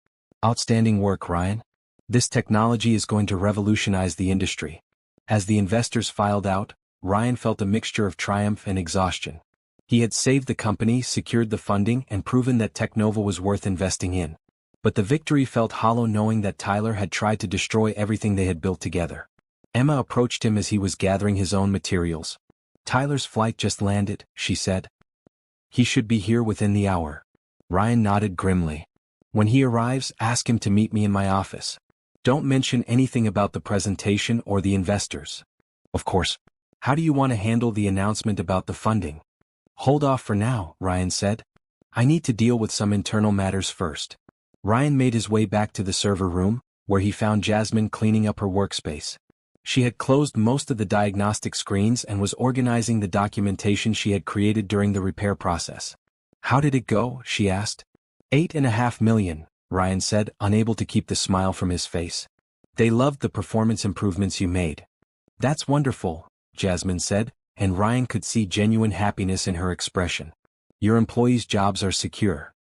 Outstanding work, Ryan. This technology is going to revolutionize the industry. As the investors filed out, Ryan felt a mixture of triumph and exhaustion. He had saved the company, secured the funding, and proven that Technova was worth investing in. But the victory felt hollow knowing that Tyler had tried to destroy everything they had built together. Emma approached him as he was gathering his own materials. Tyler's flight just landed, she said. He should be here within the hour. Ryan nodded grimly. When he arrives, ask him to meet me in my office. Don't mention anything about the presentation or the investors. Of course. How do you want to handle the announcement about the funding? Hold off for now, Ryan said. I need to deal with some internal matters first. Ryan made his way back to the server room, where he found Jasmine cleaning up her workspace. She had closed most of the diagnostic screens and was organizing the documentation she had created during the repair process. How did it go? She asked. $8.5 million, Ryan said, unable to keep the smile from his face. They loved the performance improvements you made. That's wonderful, Jasmine said, and Ryan could see genuine happiness in her expression. Your employees' jobs are secure.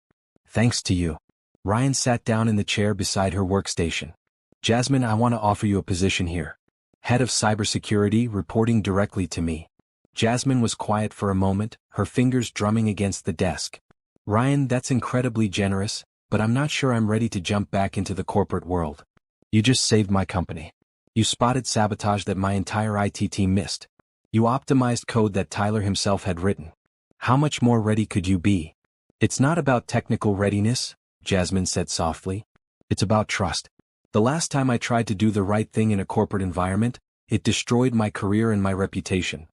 Thanks to you. Ryan sat down in the chair beside her workstation. Jasmine, I want to offer you a position here. Head of cybersecurity, reporting directly to me. Jasmine was quiet for a moment, her fingers drumming against the desk. Ryan, that's incredibly generous, but I'm not sure I'm ready to jump back into the corporate world. You just saved my company. You spotted sabotage that my entire IT team missed. You optimized code that Tyler himself had written. How much more ready could you be? It's not about technical readiness, Jasmine said softly. It's about trust. The last time I tried to do the right thing in a corporate environment, it destroyed my career and my reputation.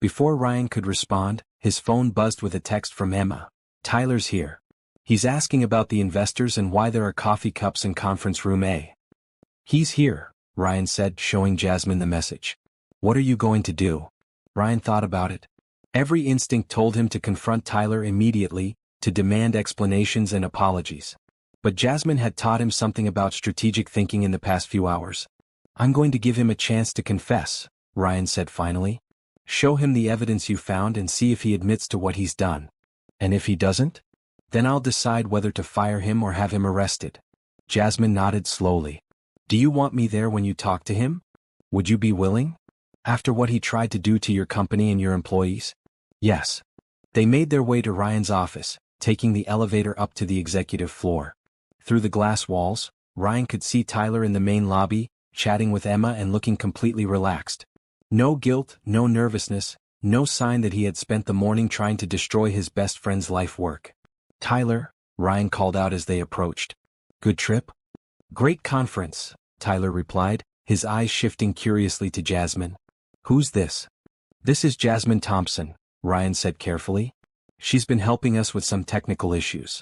Before Ryan could respond, his phone buzzed with a text from Emma. Tyler's here. He's asking about the investors and why there are coffee cups in conference room A. He's here, Ryan said, showing Jasmine the message. What are you going to do? Ryan thought about it. Every instinct told him to confront Tyler immediately, to demand explanations and apologies. But Jasmine had taught him something about strategic thinking in the past few hours. I'm going to give him a chance to confess, Ryan said finally. Show him the evidence you found and see if he admits to what he's done. And if he doesn't? Then I'll decide whether to fire him or have him arrested. Jasmine nodded slowly. Do you want me there when you talk to him? Would you be willing? After what he tried to do to your company and your employees? Yes. They made their way to Ryan's office, taking the elevator up to the executive floor. Through the glass walls, Ryan could see Tyler in the main lobby, chatting with Emma and looking completely relaxed. No guilt, no nervousness, no sign that he had spent the morning trying to destroy his best friend's life work. Tyler, Ryan called out as they approached. Good trip? Great conference, Tyler replied, his eyes shifting curiously to Jasmine. Who's this? This is Jasmine Thompson, Ryan said carefully. She's been helping us with some technical issues.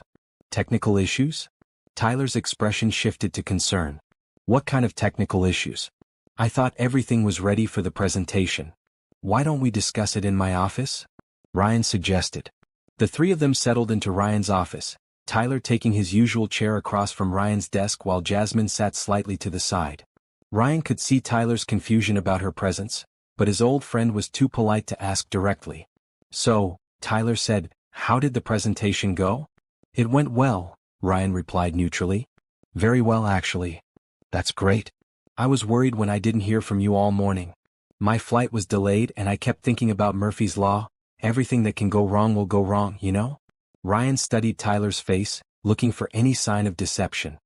Technical issues? Tyler's expression shifted to concern. What kind of technical issues? I thought everything was ready for the presentation. Why don't we discuss it in my office? Ryan suggested. The three of them settled into Ryan's office, Tyler taking his usual chair across from Ryan's desk while Jasmine sat slightly to the side. Ryan could see Tyler's confusion about her presence, but his old friend was too polite to ask directly. So, Tyler said, how did the presentation go? It went well, Ryan replied neutrally. Very well actually. That's great. I was worried when I didn't hear from you all morning. My flight was delayed and I kept thinking about Murphy's Law. Everything that can go wrong will go wrong, you know? Ryan studied Tyler's face, looking for any sign of deception.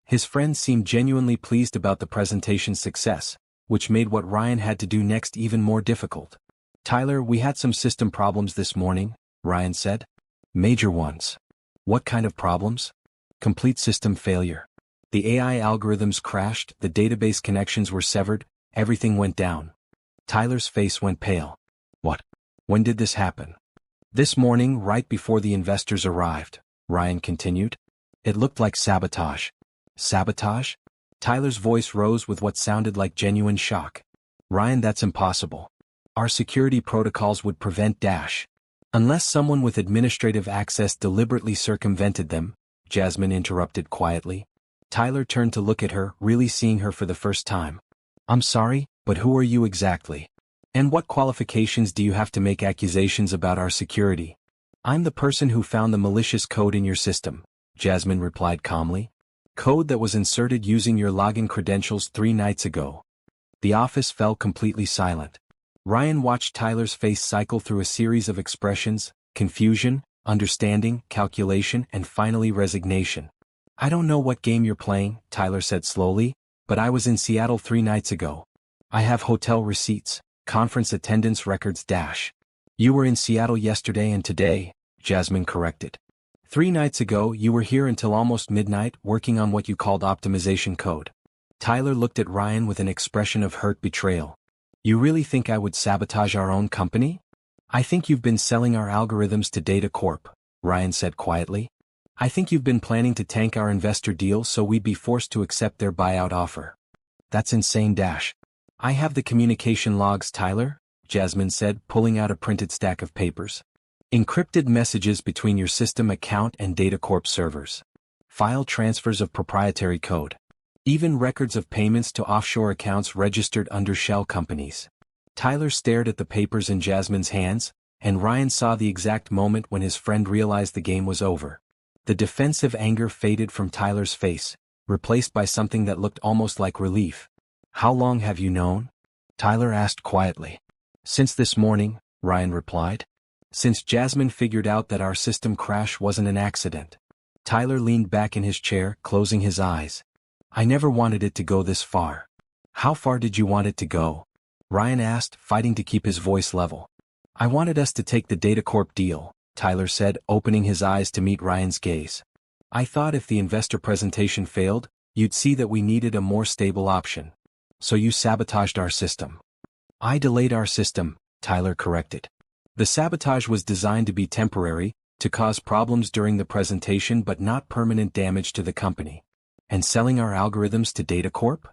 His friend seemed genuinely pleased about the presentation's success, which made what Ryan had to do next even more difficult. Tyler, we had some system problems this morning, Ryan said. Major ones. What kind of problems? Complete system failure. The AI algorithms crashed, the database connections were severed, everything went down. Tyler's face went pale. What? When did this happen? This morning, right before the investors arrived, Ryan continued. It looked like sabotage. Sabotage? Tyler's voice rose with what sounded like genuine shock. Ryan, that's impossible. Our security protocols would prevent dash. Unless someone with administrative access deliberately circumvented them, Jasmine interrupted quietly. Tyler turned to look at her, really seeing her for the first time. I'm sorry, but who are you exactly? And what qualifications do you have to make accusations about our security? I'm the person who found the malicious code in your system, Jasmine replied calmly. Code that was inserted using your login credentials 3 nights ago. The office fell completely silent. Ryan watched Tyler's face cycle through a series of expressions: confusion, understanding, calculation, and finally resignation. I don't know what game you're playing, Tyler said slowly, but I was in Seattle 3 nights ago. I have hotel receipts, conference attendance records dash. You were in Seattle yesterday and today, Jasmine corrected. 3 nights ago you were here until almost midnight working on what you called optimization code. Tyler looked at Ryan with an expression of hurt betrayal. You really think I would sabotage our own company? I think you've been selling our algorithms to Data Corp, Ryan said quietly. I think you've been planning to tank our investor deal so we'd be forced to accept their buyout offer. That's insane dash. I have the communication logs, Tyler, Jasmine said, pulling out a printed stack of papers. Encrypted messages between your system account and Data Corp servers. File transfers of proprietary code. Even records of payments to offshore accounts registered under shell companies. Tyler stared at the papers in Jasmine's hands, and Ryan saw the exact moment when his friend realized the game was over. The defensive anger faded from Tyler's face, replaced by something that looked almost like relief. How long have you known? Tyler asked quietly. Since this morning, Ryan replied. Since Jasmine figured out that our system crash wasn't an accident. Tyler leaned back in his chair, closing his eyes. I never wanted it to go this far. How far did you want it to go? Ryan asked, fighting to keep his voice level. I wanted us to take the Data Corp deal, Tyler said, opening his eyes to meet Ryan's gaze. I thought if the investor presentation failed, you'd see that we needed a more stable option. So you sabotaged our system. I delayed our system, Tyler corrected. The sabotage was designed to be temporary, to cause problems during the presentation but not permanent damage to the company. And selling our algorithms to Data Corp?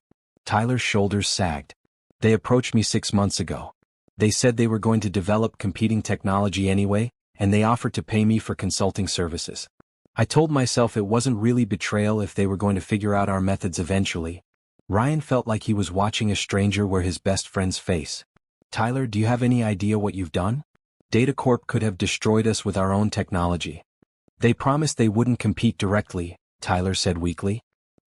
Tyler's shoulders sagged. They approached me 6 months ago. They said they were going to develop competing technology anyway, and they offered to pay me for consulting services. I told myself it wasn't really betrayal if they were going to figure out our methods eventually. Ryan felt like he was watching a stranger wear his best friend's face. Tyler, do you have any idea what you've done? Data Corp could have destroyed us with our own technology. They promised they wouldn't compete directly, Tyler said weakly.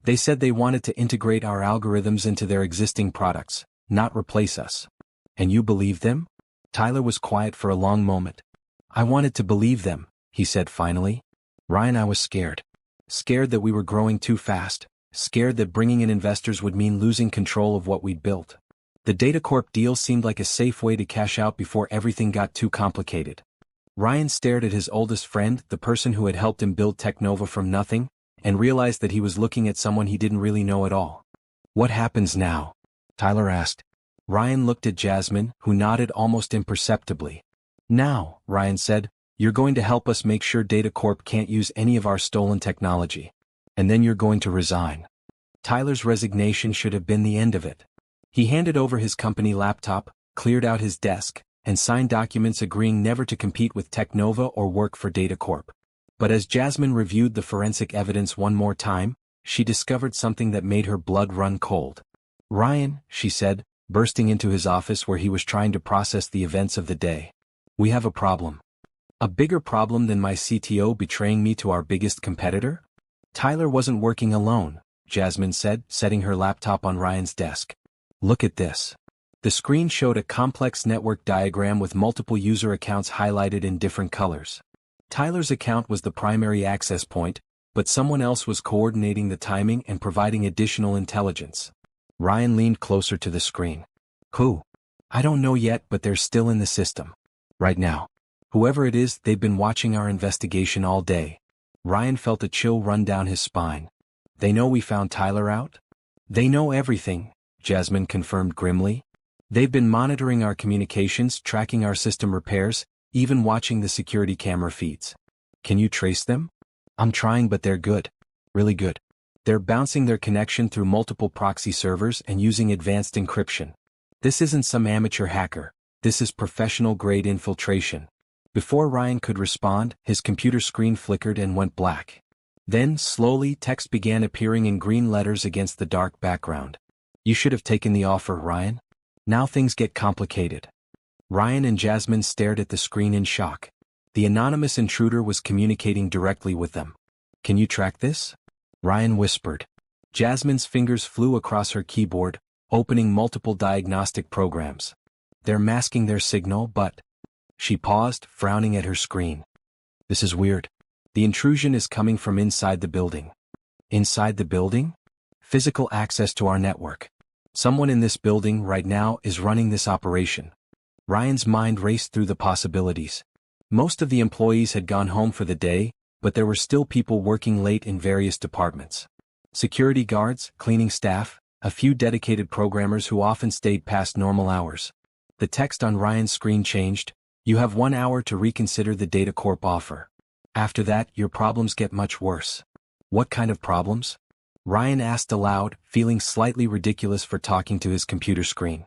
They said they wanted to integrate our algorithms into their existing products, not replace us. And you believed them? Tyler was quiet for a long moment. I wanted to believe them, he said finally. Ryan, I was scared. Scared that we were growing too fast. Scared that bringing in investors would mean losing control of what we'd built. The Data Corp deal seemed like a safe way to cash out before everything got too complicated. Ryan stared at his oldest friend, the person who had helped him build Technova from nothing, and realized that he was looking at someone he didn't really know at all. What happens now? Tyler asked. Ryan looked at Jasmine, who nodded almost imperceptibly. Now, Ryan said, you're going to help us make sure Data Corp can't use any of our stolen technology. And then you're going to resign. Tyler's resignation should have been the end of it. He handed over his company laptop, cleared out his desk, and signed documents agreeing never to compete with Technova or work for Data Corp. But as Jasmine reviewed the forensic evidence one more time, she discovered something that made her blood run cold. Ryan, she said, bursting into his office where he was trying to process the events of the day. We have a problem. A bigger problem than my CTO betraying me to our biggest competitor? Tyler wasn't working alone, Jasmine said, setting her laptop on Ryan's desk. Look at this. The screen showed a complex network diagram with multiple user accounts highlighted in different colors. Tyler's account was the primary access point, but someone else was coordinating the timing and providing additional intelligence. Ryan leaned closer to the screen. Who? I don't know yet, but they're still in the system. Right now. Whoever it is, they've been watching our investigation all day. Ryan felt a chill run down his spine. They know we found Tyler out? They know everything, Jasmine confirmed grimly. They've been monitoring our communications, tracking our system repairs, even watching the security camera feeds. Can you trace them? I'm trying, but they're good. Really good. They're bouncing their connection through multiple proxy servers and using advanced encryption. This isn't some amateur hacker. This is professional-grade infiltration. Before Ryan could respond, his computer screen flickered and went black. Then, slowly, text began appearing in green letters against the dark background. You should have taken the offer, Ryan. Now things get complicated. Ryan and Jasmine stared at the screen in shock. The anonymous intruder was communicating directly with them. Can you track this? Ryan whispered. Jasmine's fingers flew across her keyboard, opening multiple diagnostic programs. They're masking their signal, but... She paused, frowning at her screen. This is weird. The intrusion is coming from inside the building. Inside the building? Physical access to our network. Someone in this building right now is running this operation. Ryan's mind raced through the possibilities. Most of the employees had gone home for the day, but there were still people working late in various departments. Security guards, cleaning staff, a few dedicated programmers who often stayed past normal hours. The text on Ryan's screen changed. You have 1 hour to reconsider the Data Corp offer. After that, your problems get much worse. What kind of problems? Ryan asked aloud, feeling slightly ridiculous for talking to his computer screen.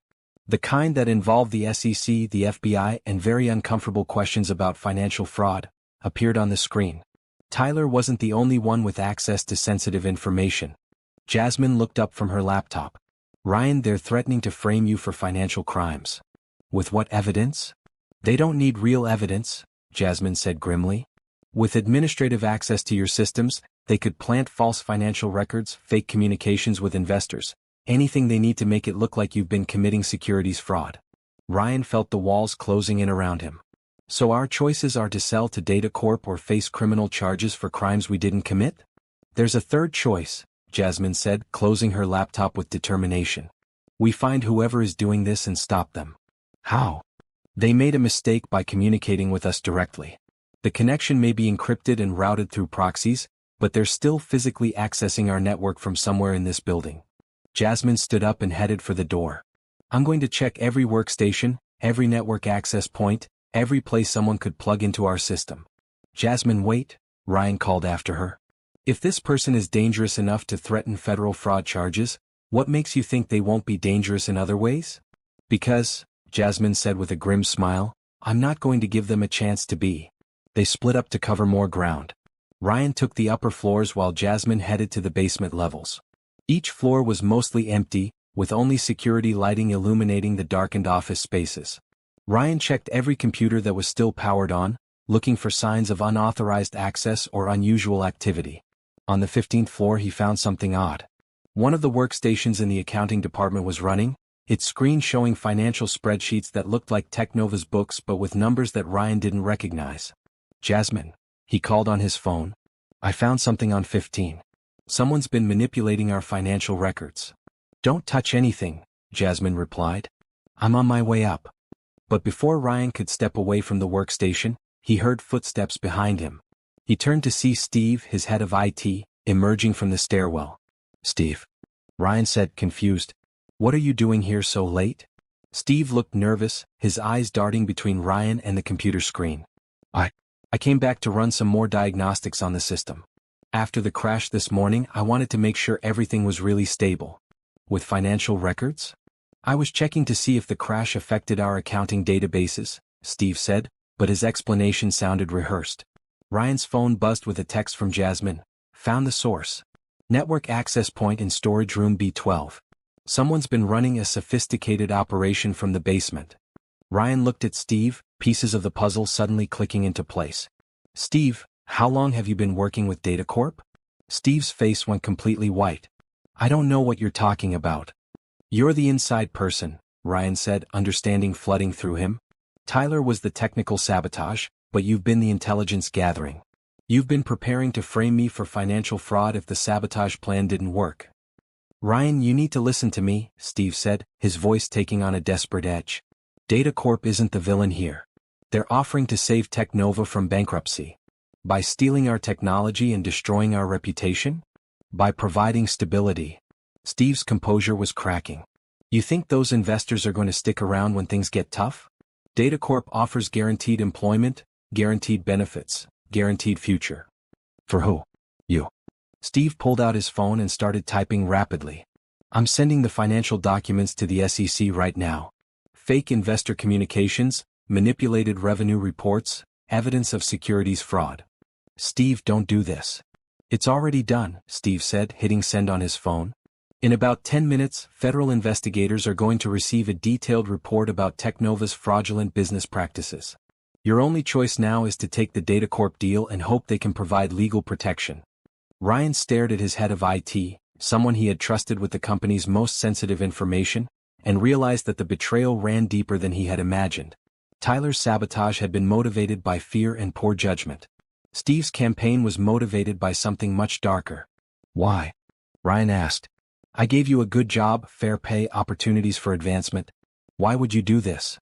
The kind that involved the SEC, the FBI, and very uncomfortable questions about financial fraud, appeared on the screen. Tyler wasn't the only one with access to sensitive information. Jasmine looked up from her laptop. Ryan, they're threatening to frame you for financial crimes. With what evidence? They don't need real evidence, Jasmine said grimly. With administrative access to your systems, they could plant false financial records, fake communications with investors, anything they need to make it look like you've been committing securities fraud. Ryan felt the walls closing in around him. So our choices are to sell to Data Corp or face criminal charges for crimes we didn't commit? There's a third choice, Jasmine said, closing her laptop with determination. We find whoever is doing this and stop them. How? They made a mistake by communicating with us directly. The connection may be encrypted and routed through proxies, but they're still physically accessing our network from somewhere in this building. Jasmine stood up and headed for the door. I'm going to check every workstation, every network access point, every place someone could plug into our system. Jasmine, wait, Ryan called after her. If this person is dangerous enough to threaten federal fraud charges, what makes you think they won't be dangerous in other ways? Because, Jasmine said with a grim smile, I'm not going to give them a chance to be. They split up to cover more ground. Ryan took the upper floors while Jasmine headed to the basement levels. Each floor was mostly empty, with only security lighting illuminating the darkened office spaces. Ryan checked every computer that was still powered on, looking for signs of unauthorized access or unusual activity. On the 15th floor he found something odd. One of the workstations in the accounting department was running, its screen showing financial spreadsheets that looked like Technova's books but with numbers that Ryan didn't recognize. Jasmine, he called on his phone. I found something on 15. Someone's been manipulating our financial records. Don't touch anything, Jasmine replied. I'm on my way up. But before Ryan could step away from the workstation, he heard footsteps behind him. He turned to see Steve, his head of IT, emerging from the stairwell. Steve. Ryan said, confused. What are you doing here so late? Steve looked nervous, his eyes darting between Ryan and the computer screen. I came back to run some more diagnostics on the system. After the crash this morning, I wanted to make sure everything was really stable. With financial records? I was checking to see if the crash affected our accounting databases, Steve said, but his explanation sounded rehearsed. Ryan's phone buzzed with a text from Jasmine. Found the source. Network access point in storage room B12. Someone's been running a sophisticated operation from the basement. Ryan looked at Steve, pieces of the puzzle suddenly clicking into place. Steve, how long have you been working with Data Corp? Steve's face went completely white. I don't know what you're talking about. You're the inside person, Ryan said, understanding flooding through him. Tyler was the technical sabotage, but you've been the intelligence gathering. You've been preparing to frame me for financial fraud if the sabotage plan didn't work. Ryan, you need to listen to me, Steve said, his voice taking on a desperate edge. Data Corp isn't the villain here. They're offering to save Technova from bankruptcy. By stealing our technology and destroying our reputation? By providing stability. Steve's composure was cracking. You think those investors are going to stick around when things get tough? Data Corp offers guaranteed employment, guaranteed benefits, guaranteed future. For who? You. Steve pulled out his phone and started typing rapidly. I'm sending the financial documents to the SEC right now. Fake investor communications, manipulated revenue reports, evidence of securities fraud. Steve, don't do this. It's already done, Steve said, hitting send on his phone. In about 10 minutes, federal investigators are going to receive a detailed report about Technova's fraudulent business practices. Your only choice now is to take the Data Corp deal and hope they can provide legal protection. Ryan stared at his head of IT, someone he had trusted with the company's most sensitive information, and realized that the betrayal ran deeper than he had imagined. Tyler's sabotage had been motivated by fear and poor judgment. Steve's campaign was motivated by something much darker. Why? Ryan asked. I gave you a good job, fair pay, opportunities for advancement. Why would you do this?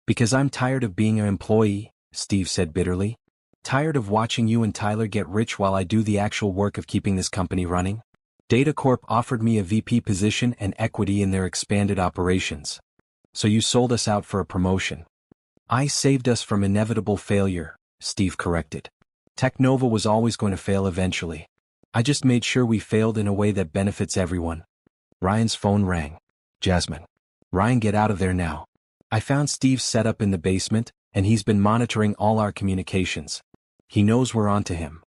Because I'm tired of being an employee, Steve said bitterly. Tired of watching you and Tyler get rich while I do the actual work of keeping this company running. Data Corp offered me a VP position and equity in their expanded operations. So you sold us out for a promotion. I saved us from inevitable failure, Steve corrected. Technova was always going to fail eventually. I just made sure we failed in a way that benefits everyone. Ryan's phone rang. Jasmine. Ryan, get out of there now. I found Steve's setup in the basement, and he's been monitoring all our communications. He knows we're onto him.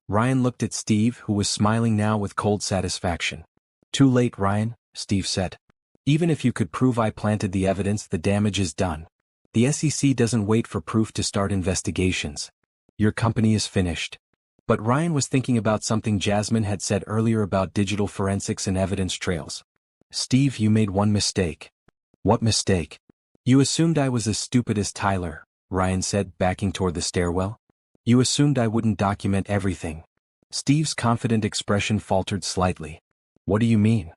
Ryan looked at Steve, who was smiling now with cold satisfaction. Too late, Ryan, Steve said. Even if you could prove I planted the evidence, the damage is done. The SEC doesn't wait for proof to start investigations. Your company is finished. But Ryan was thinking about something Jasmine had said earlier about digital forensics and evidence trails. Steve, you made one mistake. What mistake? You assumed I was as stupid as Tyler, Ryan said, backing toward the stairwell. You assumed I wouldn't document everything. Steve's confident expression faltered slightly. What do you mean?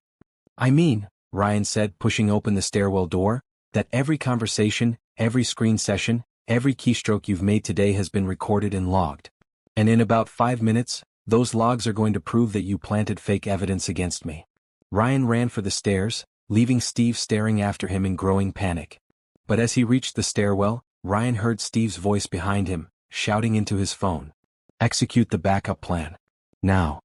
I mean, Ryan said, pushing open the stairwell door, that every conversation, every screen session, every keystroke you've made today has been recorded and logged. And in about 5 minutes, those logs are going to prove that you planted fake evidence against me. Ryan ran for the stairs, leaving Steve staring after him in growing panic. But as he reached the stairwell, Ryan heard Steve's voice behind him, shouting into his phone. Execute the backup plan. Now.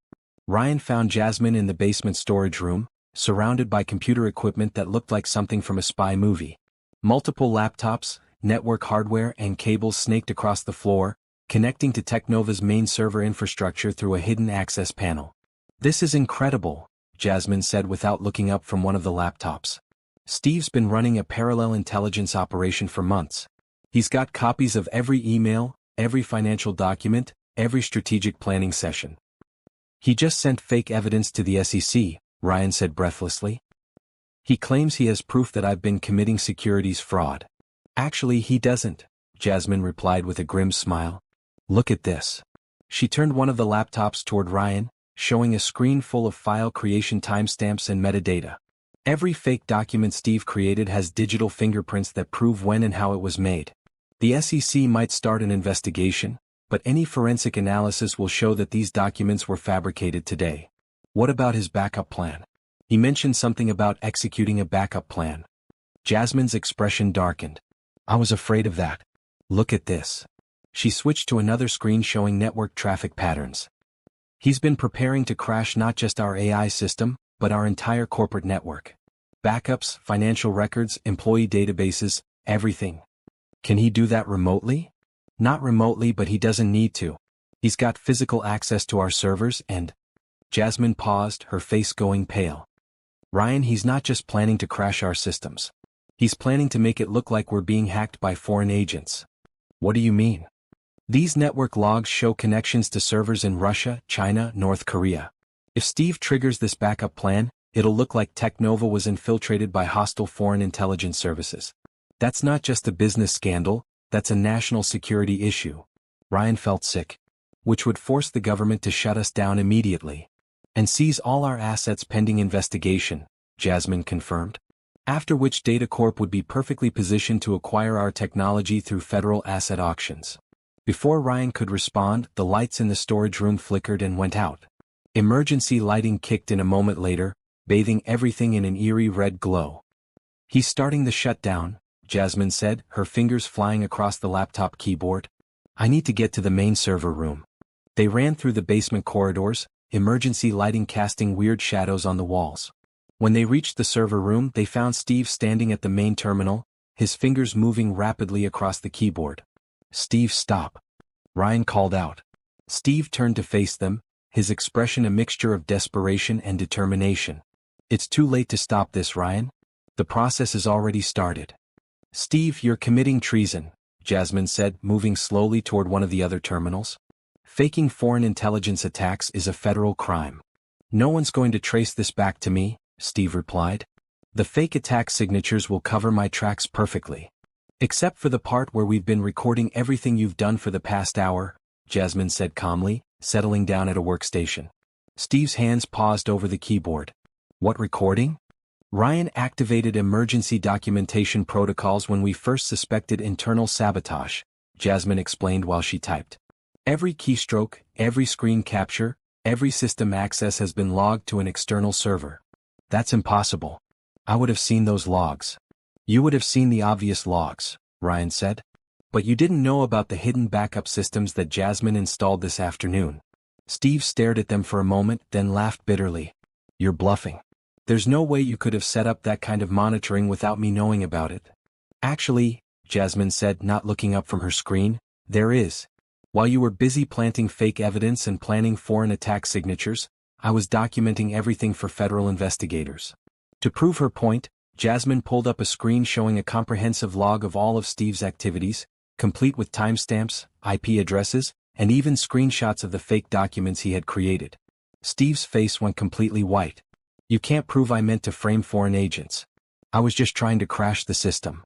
Ryan found Jasmine in the basement storage room, surrounded by computer equipment that looked like something from a spy movie. Multiple laptops, network hardware and cables snaked across the floor, connecting to Technova's main server infrastructure through a hidden access panel. This is incredible, Jasmine said without looking up from one of the laptops. Steve's been running a parallel intelligence operation for months. He's got copies of every email, every financial document, every strategic planning session. He just sent fake evidence to the SEC, Ryan said breathlessly. He claims he has proof that I've been committing securities fraud. Actually, he doesn't, Jasmine replied with a grim smile. Look at this. She turned one of the laptops toward Ryan, showing a screen full of file creation timestamps and metadata. Every fake document Steve created has digital fingerprints that prove when and how it was made. The SEC might start an investigation, but any forensic analysis will show that these documents were fabricated today. What about his backup plan? He mentioned something about executing a backup plan. Jasmine's expression darkened. I was afraid of that. Look at this. She switched to another screen showing network traffic patterns. He's been preparing to crash not just our AI system, but our entire corporate network. Backups, financial records, employee databases, everything. Can he do that remotely? Not remotely, but he doesn't need to. He's got physical access to our servers and... Jasmine paused, her face going pale. Ryan, he's not just planning to crash our systems. He's planning to make it look like we're being hacked by foreign agents. What do you mean? These network logs show connections to servers in Russia, China, North Korea. If Steve triggers this backup plan, it'll look like Technova was infiltrated by hostile foreign intelligence services. That's not just a business scandal, that's a national security issue. Ryan felt sick. Which would force the government to shut us down immediately. And seize all our assets pending investigation, Jasmine confirmed. After which Data Corp would be perfectly positioned to acquire our technology through federal asset auctions. Before Ryan could respond, the lights in the storage room flickered and went out. Emergency lighting kicked in a moment later, bathing everything in an eerie red glow. He's starting the shutdown, Jasmine said, her fingers flying across the laptop keyboard. I need to get to the main server room. They ran through the basement corridors, emergency lighting casting weird shadows on the walls. When they reached the server room, they found Steve standing at the main terminal, his fingers moving rapidly across the keyboard. Steve, stop. Ryan called out. Steve turned to face them, his expression a mixture of desperation and determination. It's too late to stop this, Ryan. The process has already started. Steve, you're committing treason, Jasmine said, moving slowly toward one of the other terminals. Faking foreign intelligence attacks is a federal crime. No one's going to trace this back to me, Steve replied. The fake attack signatures will cover my tracks perfectly. Except for the part where we've been recording everything you've done for the past hour, Jasmine said calmly, settling down at a workstation. Steve's hands paused over the keyboard. What recording? Ryan activated emergency documentation protocols when we first suspected internal sabotage, Jasmine explained while she typed. Every keystroke, every screen capture, every system access has been logged to an external server. That's impossible. I would have seen those logs. You would have seen the obvious logs, Ryan said. But you didn't know about the hidden backup systems that Jasmine installed this afternoon. Steve stared at them for a moment, then laughed bitterly. You're bluffing. There's no way you could have set up that kind of monitoring without me knowing about it. Actually, Jasmine said, not looking up from her screen, there is. While you were busy planting fake evidence and planning foreign attack signatures, I was documenting everything for federal investigators. To prove her point, Jasmine pulled up a screen showing a comprehensive log of all of Steve's activities, complete with timestamps, IP addresses, and even screenshots of the fake documents he had created. Steve's face went completely white. You can't prove I meant to frame foreign agents. I was just trying to crash the system.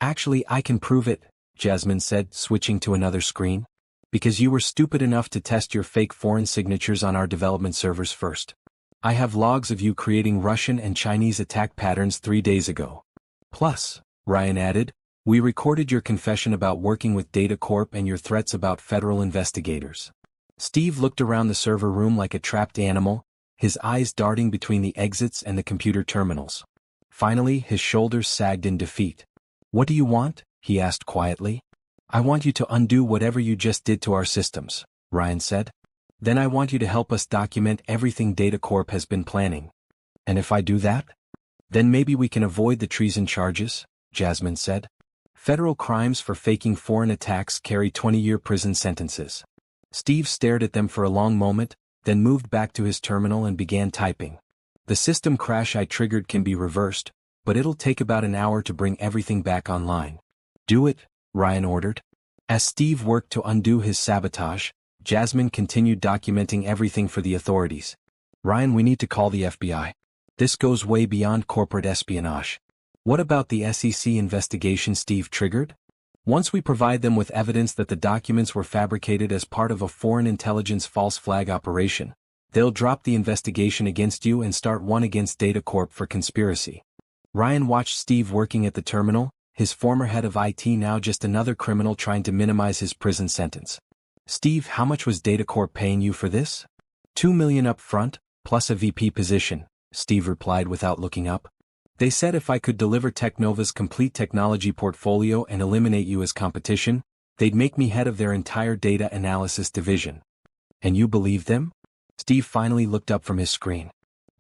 Actually, I can prove it, Jasmine said, switching to another screen. Because you were stupid enough to test your fake foreign signatures on our development servers first. I have logs of you creating Russian and Chinese attack patterns 3 days ago. Plus, Ryan added, we recorded your confession about working with Data Corp and your threats about federal investigators. Steve looked around the server room like a trapped animal, his eyes darting between the exits and the computer terminals. Finally, his shoulders sagged in defeat. What do you want? He asked quietly. I want you to undo whatever you just did to our systems, Ryan said. Then I want you to help us document everything Data Corp has been planning. And if I do that? Then maybe we can avoid the treason charges, Jasmine said. Federal crimes for faking foreign attacks carry 20-year prison sentences. Steve stared at them for a long moment, then moved back to his terminal and began typing. The system crash I triggered can be reversed, but it'll take about an hour to bring everything back online. Do it, Ryan ordered. As Steve worked to undo his sabotage, Jasmine continued documenting everything for the authorities. Ryan, we need to call the FBI. This goes way beyond corporate espionage. What about the SEC investigation Steve triggered? Once we provide them with evidence that the documents were fabricated as part of a foreign intelligence false flag operation, they'll drop the investigation against you and start one against Data Corp for conspiracy. Ryan watched Steve working at the terminal, his former head of IT now just another criminal trying to minimize his prison sentence. Steve, how much was Data Corp paying you for this? $2 million up front, plus a VP position, Steve replied without looking up. They said if I could deliver Technova's complete technology portfolio and eliminate you as competition, they'd make me head of their entire data analysis division. And you believed them? Steve finally looked up from his screen.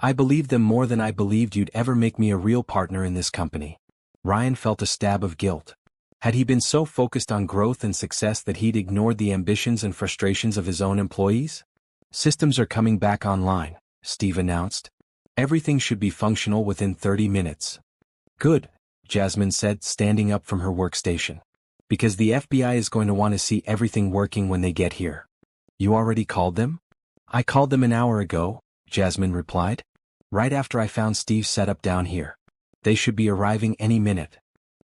I believed them more than I believed you'd ever make me a real partner in this company. Ryan felt a stab of guilt. Had he been so focused on growth and success that he'd ignored the ambitions and frustrations of his own employees? Systems are coming back online, Steve announced. Everything should be functional within 30 minutes. Good, Jasmine said, standing up from her workstation. Because the FBI is going to want to see everything working when they get here. You already called them? I called them an hour ago, Jasmine replied. Right after I found Steve's setup down here. They should be arriving any minute.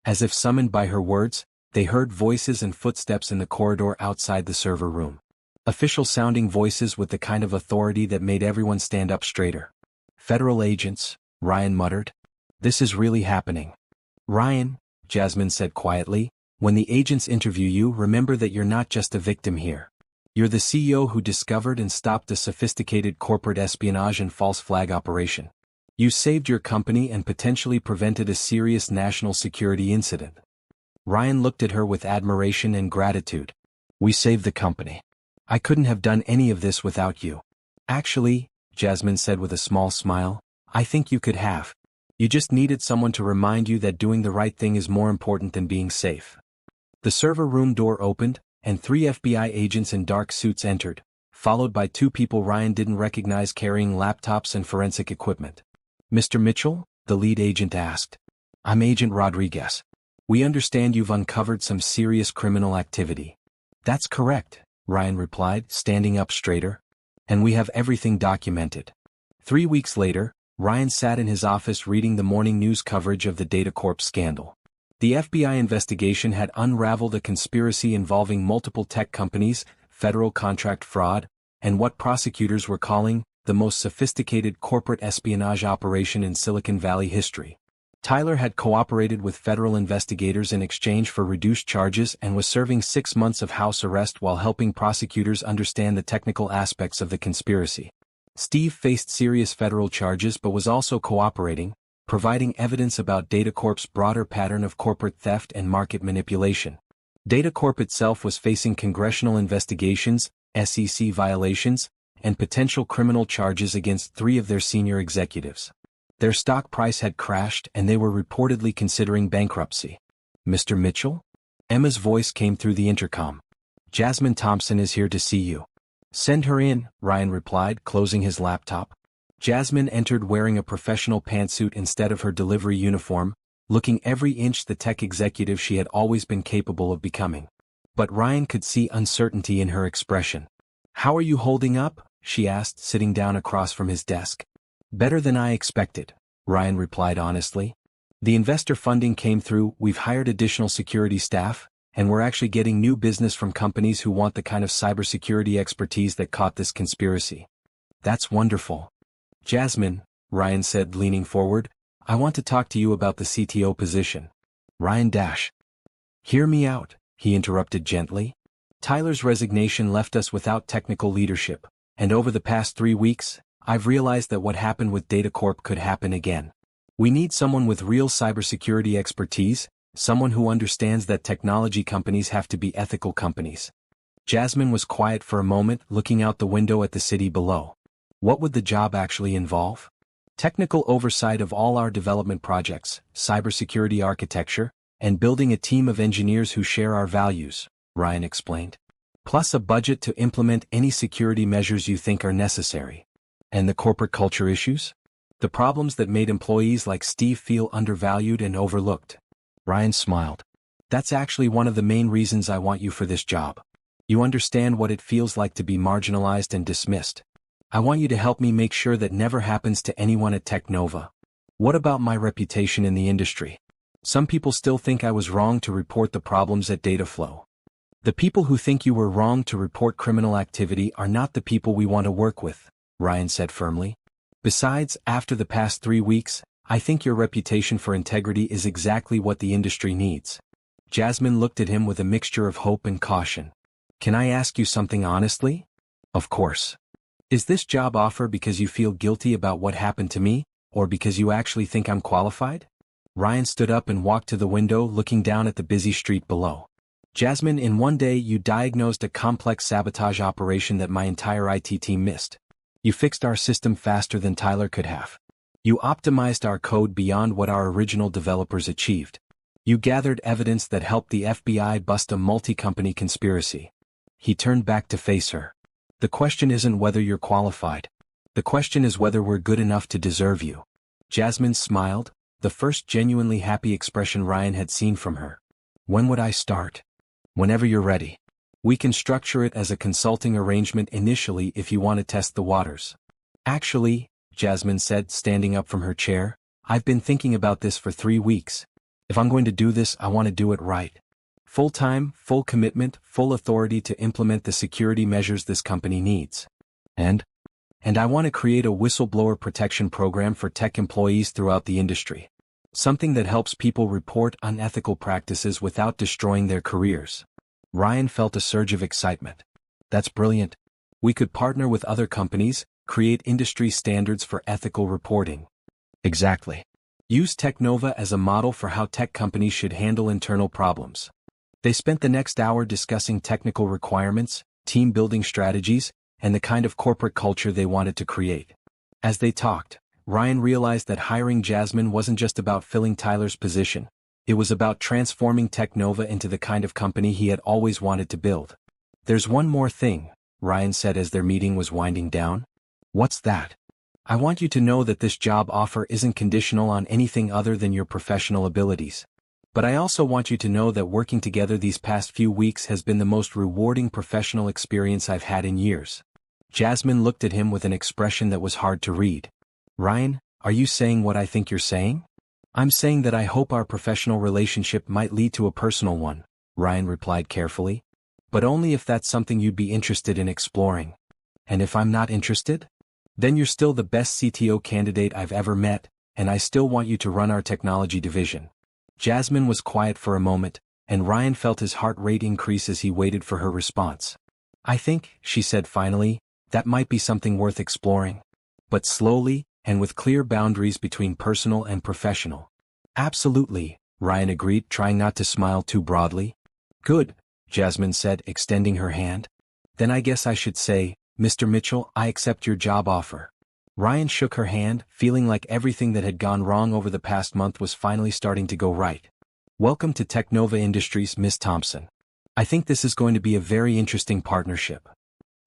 As if summoned by her words, they heard voices and footsteps in the corridor outside the server room. Official-sounding voices with the kind of authority that made everyone stand up straighter. Federal agents, Ryan muttered. This is really happening. Ryan, Jasmine said quietly, when the agents interview you, remember that you're not just a victim here. You're the CEO who discovered and stopped a sophisticated corporate espionage and false flag operation. You saved your company and potentially prevented a serious national security incident. Ryan looked at her with admiration and gratitude. We saved the company. I couldn't have done any of this without you. Actually, Jasmine said with a small smile, I think you could have. You just needed someone to remind you that doing the right thing is more important than being safe. The server room door opened, and 3 FBI agents in dark suits entered, followed by 2 people Ryan didn't recognize carrying laptops and forensic equipment. Mr. Mitchell? The lead agent asked. I'm Agent Rodriguez. We understand you've uncovered some serious criminal activity. That's correct, Ryan replied, standing up straighter. And we have everything documented. 3 weeks later, Ryan sat in his office reading the morning news coverage of the DataCorp scandal. The FBI investigation had unraveled a conspiracy involving multiple tech companies, federal contract fraud, and what prosecutors were calling the most sophisticated corporate espionage operation in Silicon Valley history. Tyler had cooperated with federal investigators in exchange for reduced charges and was serving 6 months of house arrest while helping prosecutors understand the technical aspects of the conspiracy. Steve faced serious federal charges but was also cooperating, providing evidence about DataCorp's broader pattern of corporate theft and market manipulation. DataCorp itself was facing congressional investigations, SEC violations, and potential criminal charges against 3 of their senior executives. Their stock price had crashed and they were reportedly considering bankruptcy. Mr. Mitchell? Emma's voice came through the intercom. Jasmine Thompson is here to see you. Send her in, Ryan replied, closing his laptop. Jasmine entered wearing a professional pantsuit instead of her delivery uniform, looking every inch the tech executive she had always been capable of becoming. But Ryan could see uncertainty in her expression. How are you holding up? She asked, sitting down across from his desk. Better than I expected, Ryan replied honestly. The investor funding came through, we've hired additional security staff, and we're actually getting new business from companies who want the kind of cybersecurity expertise that caught this conspiracy. That's wonderful. Jasmine, Ryan said, leaning forward, I want to talk to you about the CTO position. Ryan dash. Hear me out, he interrupted gently. Tyler's resignation left us without technical leadership, and over the past 3 weeks, I've realized that what happened with DataCorp could happen again. We need someone with real cybersecurity expertise, someone who understands that technology companies have to be ethical companies. Jasmine was quiet for a moment, looking out the window at the city below. What would the job actually involve? Technical oversight of all our development projects, cybersecurity architecture, and building a team of engineers who share our values, Ryan explained. Plus a budget to implement any security measures you think are necessary. And the corporate culture issues? The problems that made employees like Steve feel undervalued and overlooked. Ryan smiled. That's actually one of the main reasons I want you for this job. You understand what it feels like to be marginalized and dismissed. I want you to help me make sure that never happens to anyone at Technova. What about my reputation in the industry? Some people still think I was wrong to report the problems at Dataflow. The people who think you were wrong to report criminal activity are not the people we want to work with, Ryan said firmly. Besides, after the past 3 weeks, I think your reputation for integrity is exactly what the industry needs. Jasmine looked at him with a mixture of hope and caution. Can I ask you something honestly? Of course. Is this job offer because you feel guilty about what happened to me, or because you actually think I'm qualified? Ryan stood up and walked to the window, looking down at the busy street below. Jasmine, in one day you diagnosed a complex sabotage operation that my entire IT team missed. You fixed our system faster than Tyler could have. You optimized our code beyond what our original developers achieved. You gathered evidence that helped the FBI bust a multi-company conspiracy. He turned back to face her. The question isn't whether you're qualified. The question is whether we're good enough to deserve you. Jasmine smiled, the first genuinely happy expression Ryan had seen from her. When would I start? Whenever you're ready. We can structure it as a consulting arrangement initially if you want to test the waters. Actually, Jasmine said, standing up from her chair. I've been thinking about this for 3 weeks. If I'm going to do this, I want to do it right. Full time, full commitment, full authority to implement the security measures this company needs. And I want to create a whistleblower protection program for tech employees throughout the industry. Something that helps people report unethical practices without destroying their careers. Ryan felt a surge of excitement. That's brilliant. We could partner with other companies, create industry standards for ethical reporting. Exactly. Use Technova as a model for how tech companies should handle internal problems. They spent the next hour discussing technical requirements, team-building strategies, and the kind of corporate culture they wanted to create. As they talked, Ryan realized that hiring Jasmine wasn't just about filling Tyler's position. It was about transforming Technova into the kind of company he had always wanted to build. There's one more thing, Ryan said as their meeting was winding down. What's that? I want you to know that this job offer isn't conditional on anything other than your professional abilities. But I also want you to know that working together these past few weeks has been the most rewarding professional experience I've had in years. Jasmine looked at him with an expression that was hard to read. Ryan, are you saying what I think you're saying? I'm saying that I hope our professional relationship might lead to a personal one, Ryan replied carefully. But only if that's something you'd be interested in exploring. And if I'm not interested? Then you're still the best CTO candidate I've ever met, and I still want you to run our technology division. Jasmine was quiet for a moment, and Ryan felt his heart rate increase as he waited for her response. I think, she said finally, that might be something worth exploring. But slowly, and with clear boundaries between personal and professional. Absolutely, Ryan agreed, trying not to smile too broadly. Good, Jasmine said, extending her hand. Then I guess I should say, Mr. Mitchell, I accept your job offer. Ryan shook her hand, feeling like everything that had gone wrong over the past month was finally starting to go right. Welcome to Technova Industries, Miss Thompson. I think this is going to be a very interesting partnership.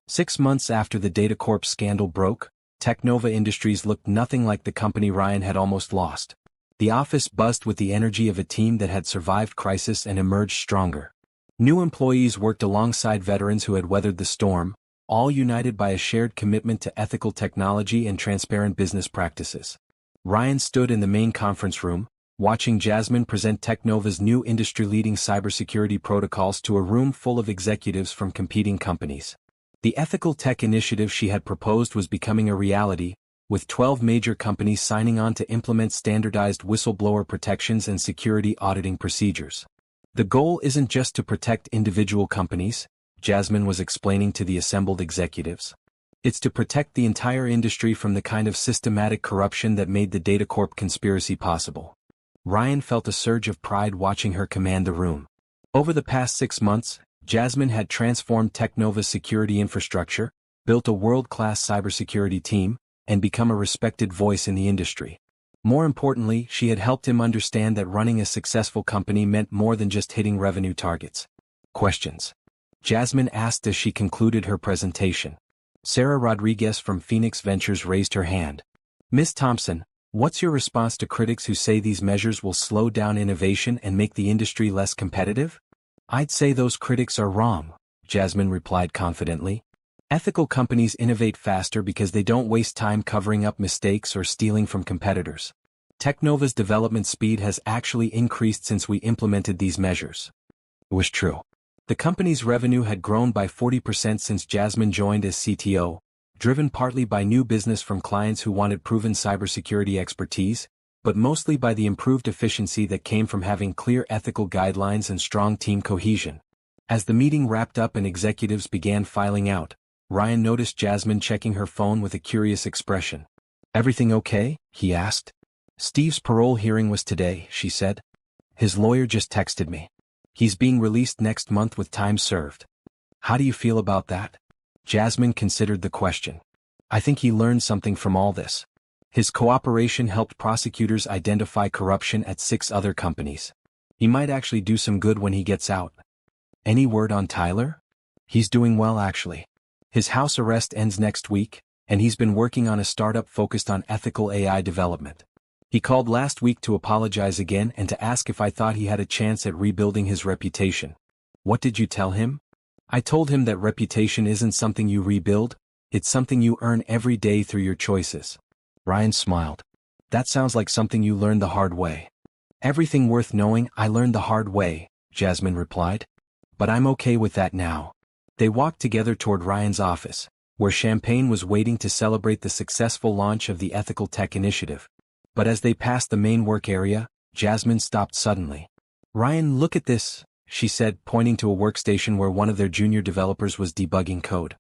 6 months after the DataCorp scandal broke, Technova Industries looked nothing like the company Ryan had almost lost. The office buzzed with the energy of a team that had survived crisis and emerged stronger. New employees worked alongside veterans who had weathered the storm, all united by a shared commitment to ethical technology and transparent business practices. Ryan stood in the main conference room, watching Jasmine present Technova's new industry-leading cybersecurity protocols to a room full of executives from competing companies. The ethical tech initiative she had proposed was becoming a reality, with 12 major companies signing on to implement standardized whistleblower protections and security auditing procedures. The goal isn't just to protect individual companies, Jasmine was explaining to the assembled executives. It's to protect the entire industry from the kind of systematic corruption that made the DataCorp conspiracy possible. Ryan felt a surge of pride watching her command the room. Over the past 6 months, Jasmine had transformed Technova's security infrastructure, built a world-class cybersecurity team, and become a respected voice in the industry. More importantly, she had helped him understand that running a successful company meant more than just hitting revenue targets. Questions? Jasmine asked as she concluded her presentation. Sarah Rodriguez from Phoenix Ventures raised her hand. Ms. Thompson, what's your response to critics who say these measures will slow down innovation and make the industry less competitive? I'd say those critics are wrong, Jasmine replied confidently. Ethical companies innovate faster because they don't waste time covering up mistakes or stealing from competitors. Technova's development speed has actually increased since we implemented these measures. It was true. The company's revenue had grown by 40% since Jasmine joined as CTO, driven partly by new business from clients who wanted proven cybersecurity expertise, but mostly by the improved efficiency that came from having clear ethical guidelines and strong team cohesion. As the meeting wrapped up and executives began filing out, Ryan noticed Jasmine checking her phone with a curious expression. Everything okay? He asked. Steve's parole hearing was today, she said. His lawyer just texted me. He's being released next month with time served. How do you feel about that? Jasmine considered the question. I think he learned something from all this. His cooperation helped prosecutors identify corruption at 6 other companies. He might actually do some good when he gets out. Any word on Tyler? He's doing well actually. His house arrest ends next week, and he's been working on a startup focused on ethical AI development. He called last week to apologize again and to ask if I thought he had a chance at rebuilding his reputation. What did you tell him? I told him that reputation isn't something you rebuild, it's something you earn every day through your choices. Ryan smiled. That sounds like something you learned the hard way. Everything worth knowing I learned the hard way, Jasmine replied. But I'm okay with that now. They walked together toward Ryan's office, where champagne was waiting to celebrate the successful launch of the ethical tech initiative. But as they passed the main work area, Jasmine stopped suddenly. Ryan, look at this, she said, pointing to a workstation where one of their junior developers was debugging code.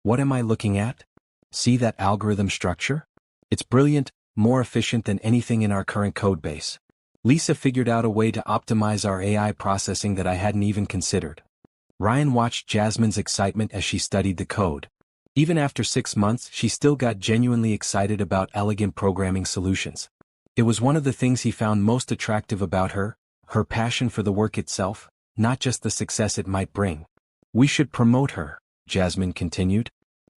What am I looking at? See that algorithm structure? It's brilliant, more efficient than anything in our current codebase. Lisa figured out a way to optimize our AI processing that I hadn't even considered. Ryan watched Jasmine's excitement as she studied the code. Even after 6 months, she still got genuinely excited about elegant programming solutions. It was one of the things he found most attractive about her passion for the work itself, not just the success it might bring. We should promote her, Jasmine continued.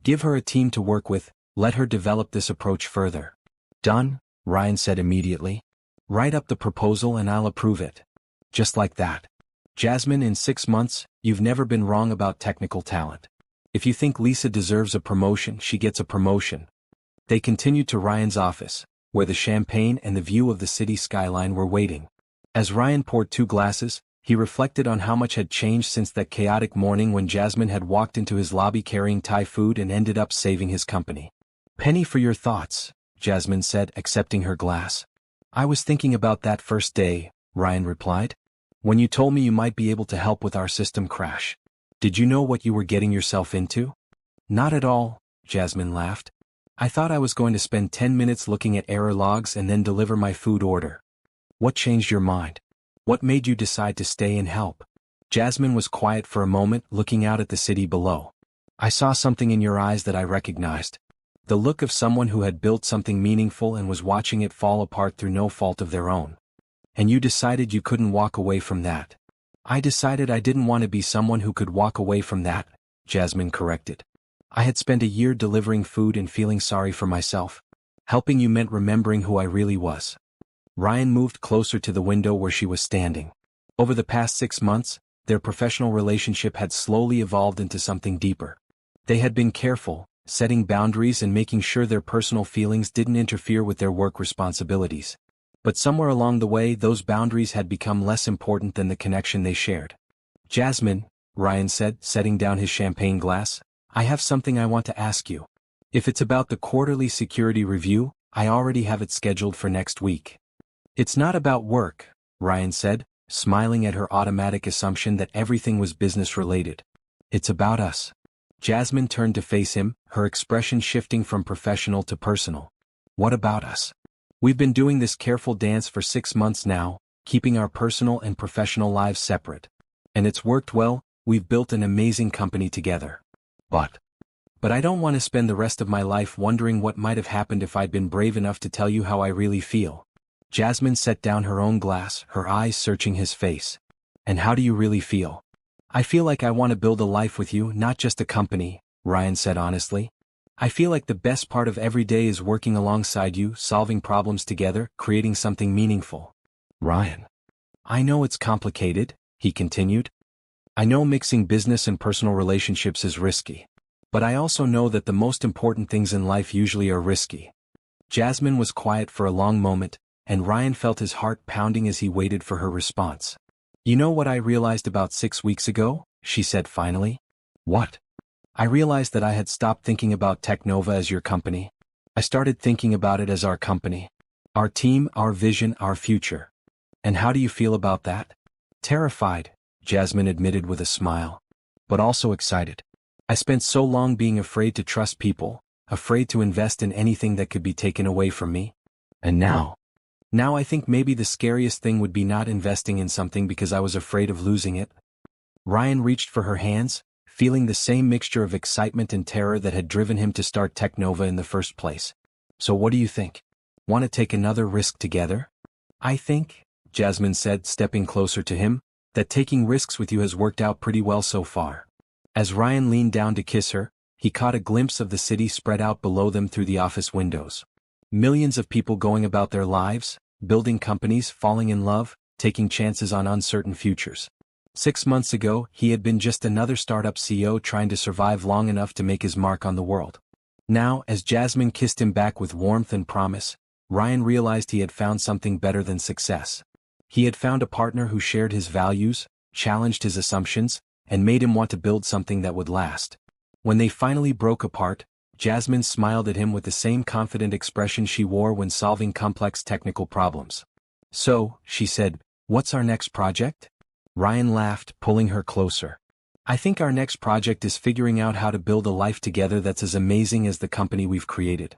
Give her a team to work with, let her develop this approach further. Done, Ryan said immediately. Write up the proposal and I'll approve it. Just like that. Jasmine, in 6 months, you've never been wrong about technical talent. If you think Lisa deserves a promotion, she gets a promotion. They continued to Ryan's office, where the champagne and the view of the city skyline were waiting. As Ryan poured 2 glasses, he reflected on how much had changed since that chaotic morning when Jasmine had walked into his lobby carrying Thai food and ended up saving his company. Penny for your thoughts, Jasmine said, accepting her glass. I was thinking about that first day, Ryan replied. When you told me you might be able to help with our system crash. Did you know what you were getting yourself into? Not at all, Jasmine laughed. I thought I was going to spend 10 minutes looking at error logs and then deliver my food order. What changed your mind? What made you decide to stay and help? Jasmine was quiet for a moment, looking out at the city below. I saw something in your eyes that I recognized. The look of someone who had built something meaningful and was watching it fall apart through no fault of their own. And you decided you couldn't walk away from that. I decided I didn't want to be someone who could walk away from that, Jasmine corrected. I had spent a year delivering food and feeling sorry for myself. Helping you meant remembering who I really was. Ryan moved closer to the window where she was standing. Over the past 6 months, their professional relationship had slowly evolved into something deeper. They had been careful, setting boundaries and making sure their personal feelings didn't interfere with their work responsibilities. But somewhere along the way, those boundaries had become less important than the connection they shared. Jasmine, Ryan said, setting down his champagne glass, I have something I want to ask you. If it's about the quarterly security review, I already have it scheduled for next week. It's not about work, Ryan said, smiling at her automatic assumption that everything was business-related. It's about us. Jasmine turned to face him, her expression shifting from professional to personal. What about us? We've been doing this careful dance for 6 months now, keeping our personal and professional lives separate. And it's worked well, we've built an amazing company together. But I don't want to spend the rest of my life wondering what might have happened if I'd been brave enough to tell you how I really feel. Jasmine set down her own glass, her eyes searching his face. And how do you really feel? I feel like I want to build a life with you, not just a company, Ryan said honestly. I feel like the best part of every day is working alongside you, solving problems together, creating something meaningful. Ryan. I know it's complicated, he continued. I know mixing business and personal relationships is risky. But I also know that the most important things in life usually are risky. Jasmine was quiet for a long moment, and Ryan felt his heart pounding as he waited for her response. You know what I realized about 6 weeks ago? She said finally. What? I realized that I had stopped thinking about Technova as your company. I started thinking about it as our company. Our team, our vision, our future. And how do you feel about that? Terrified, Jasmine admitted with a smile. But also excited. I spent so long being afraid to trust people, afraid to invest in anything that could be taken away from me. And now I think maybe the scariest thing would be not investing in something because I was afraid of losing it. Ryan reached for her hands, feeling the same mixture of excitement and terror that had driven him to start Technova in the first place. So what do you think? Want to take another risk together? I think, Jasmine said, stepping closer to him, that taking risks with you has worked out pretty well so far. As Ryan leaned down to kiss her, he caught a glimpse of the city spread out below them through the office windows. Millions of people going about their lives, building companies, falling in love, taking chances on uncertain futures. 6 months ago, he had been just another startup CEO trying to survive long enough to make his mark on the world. Now, as Jasmine kissed him back with warmth and promise, Ryan realized he had found something better than success. He had found a partner who shared his values, challenged his assumptions, and made him want to build something that would last. When they finally broke apart, Jasmine smiled at him with the same confident expression she wore when solving complex technical problems. "So," she said, "what's our next project?" Ryan laughed, pulling her closer. "I think our next project is figuring out how to build a life together that's as amazing as the company we've created."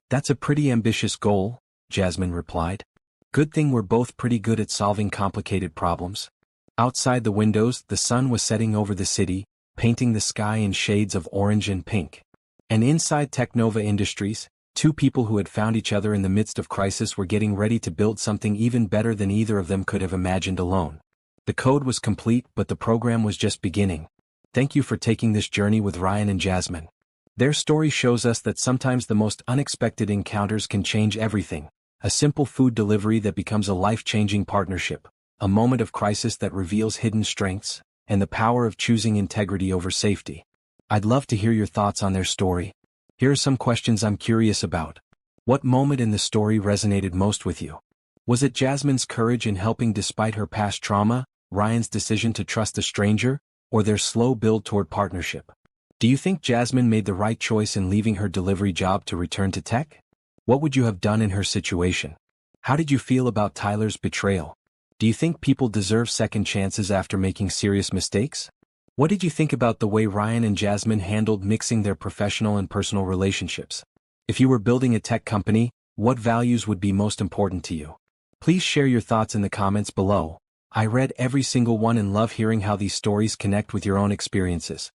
"That's a pretty ambitious goal," Jasmine replied. "Good thing we're both pretty good at solving complicated problems." Outside the windows, the sun was setting over the city, painting the sky in shades of orange and pink. And inside Technova Industries, two people who had found each other in the midst of crisis were getting ready to build something even better than either of them could have imagined alone. The code was complete, but the program was just beginning. Thank you for taking this journey with Ryan and Jasmine. Their story shows us that sometimes the most unexpected encounters can change everything. A simple food delivery that becomes a life-changing partnership, a moment of crisis that reveals hidden strengths, and the power of choosing integrity over safety. I'd love to hear your thoughts on their story. Here are some questions I'm curious about. What moment in the story resonated most with you? Was it Jasmine's courage in helping despite her past trauma, Ryan's decision to trust a stranger, or their slow build toward partnership? Do you think Jasmine made the right choice in leaving her delivery job to return to tech? What would you have done in her situation? How did you feel about Tyler's betrayal? Do you think people deserve second chances after making serious mistakes? What did you think about the way Ryan and Jasmine handled mixing their professional and personal relationships? If you were building a tech company, what values would be most important to you? Please share your thoughts in the comments below. I read every single one and love hearing how these stories connect with your own experiences.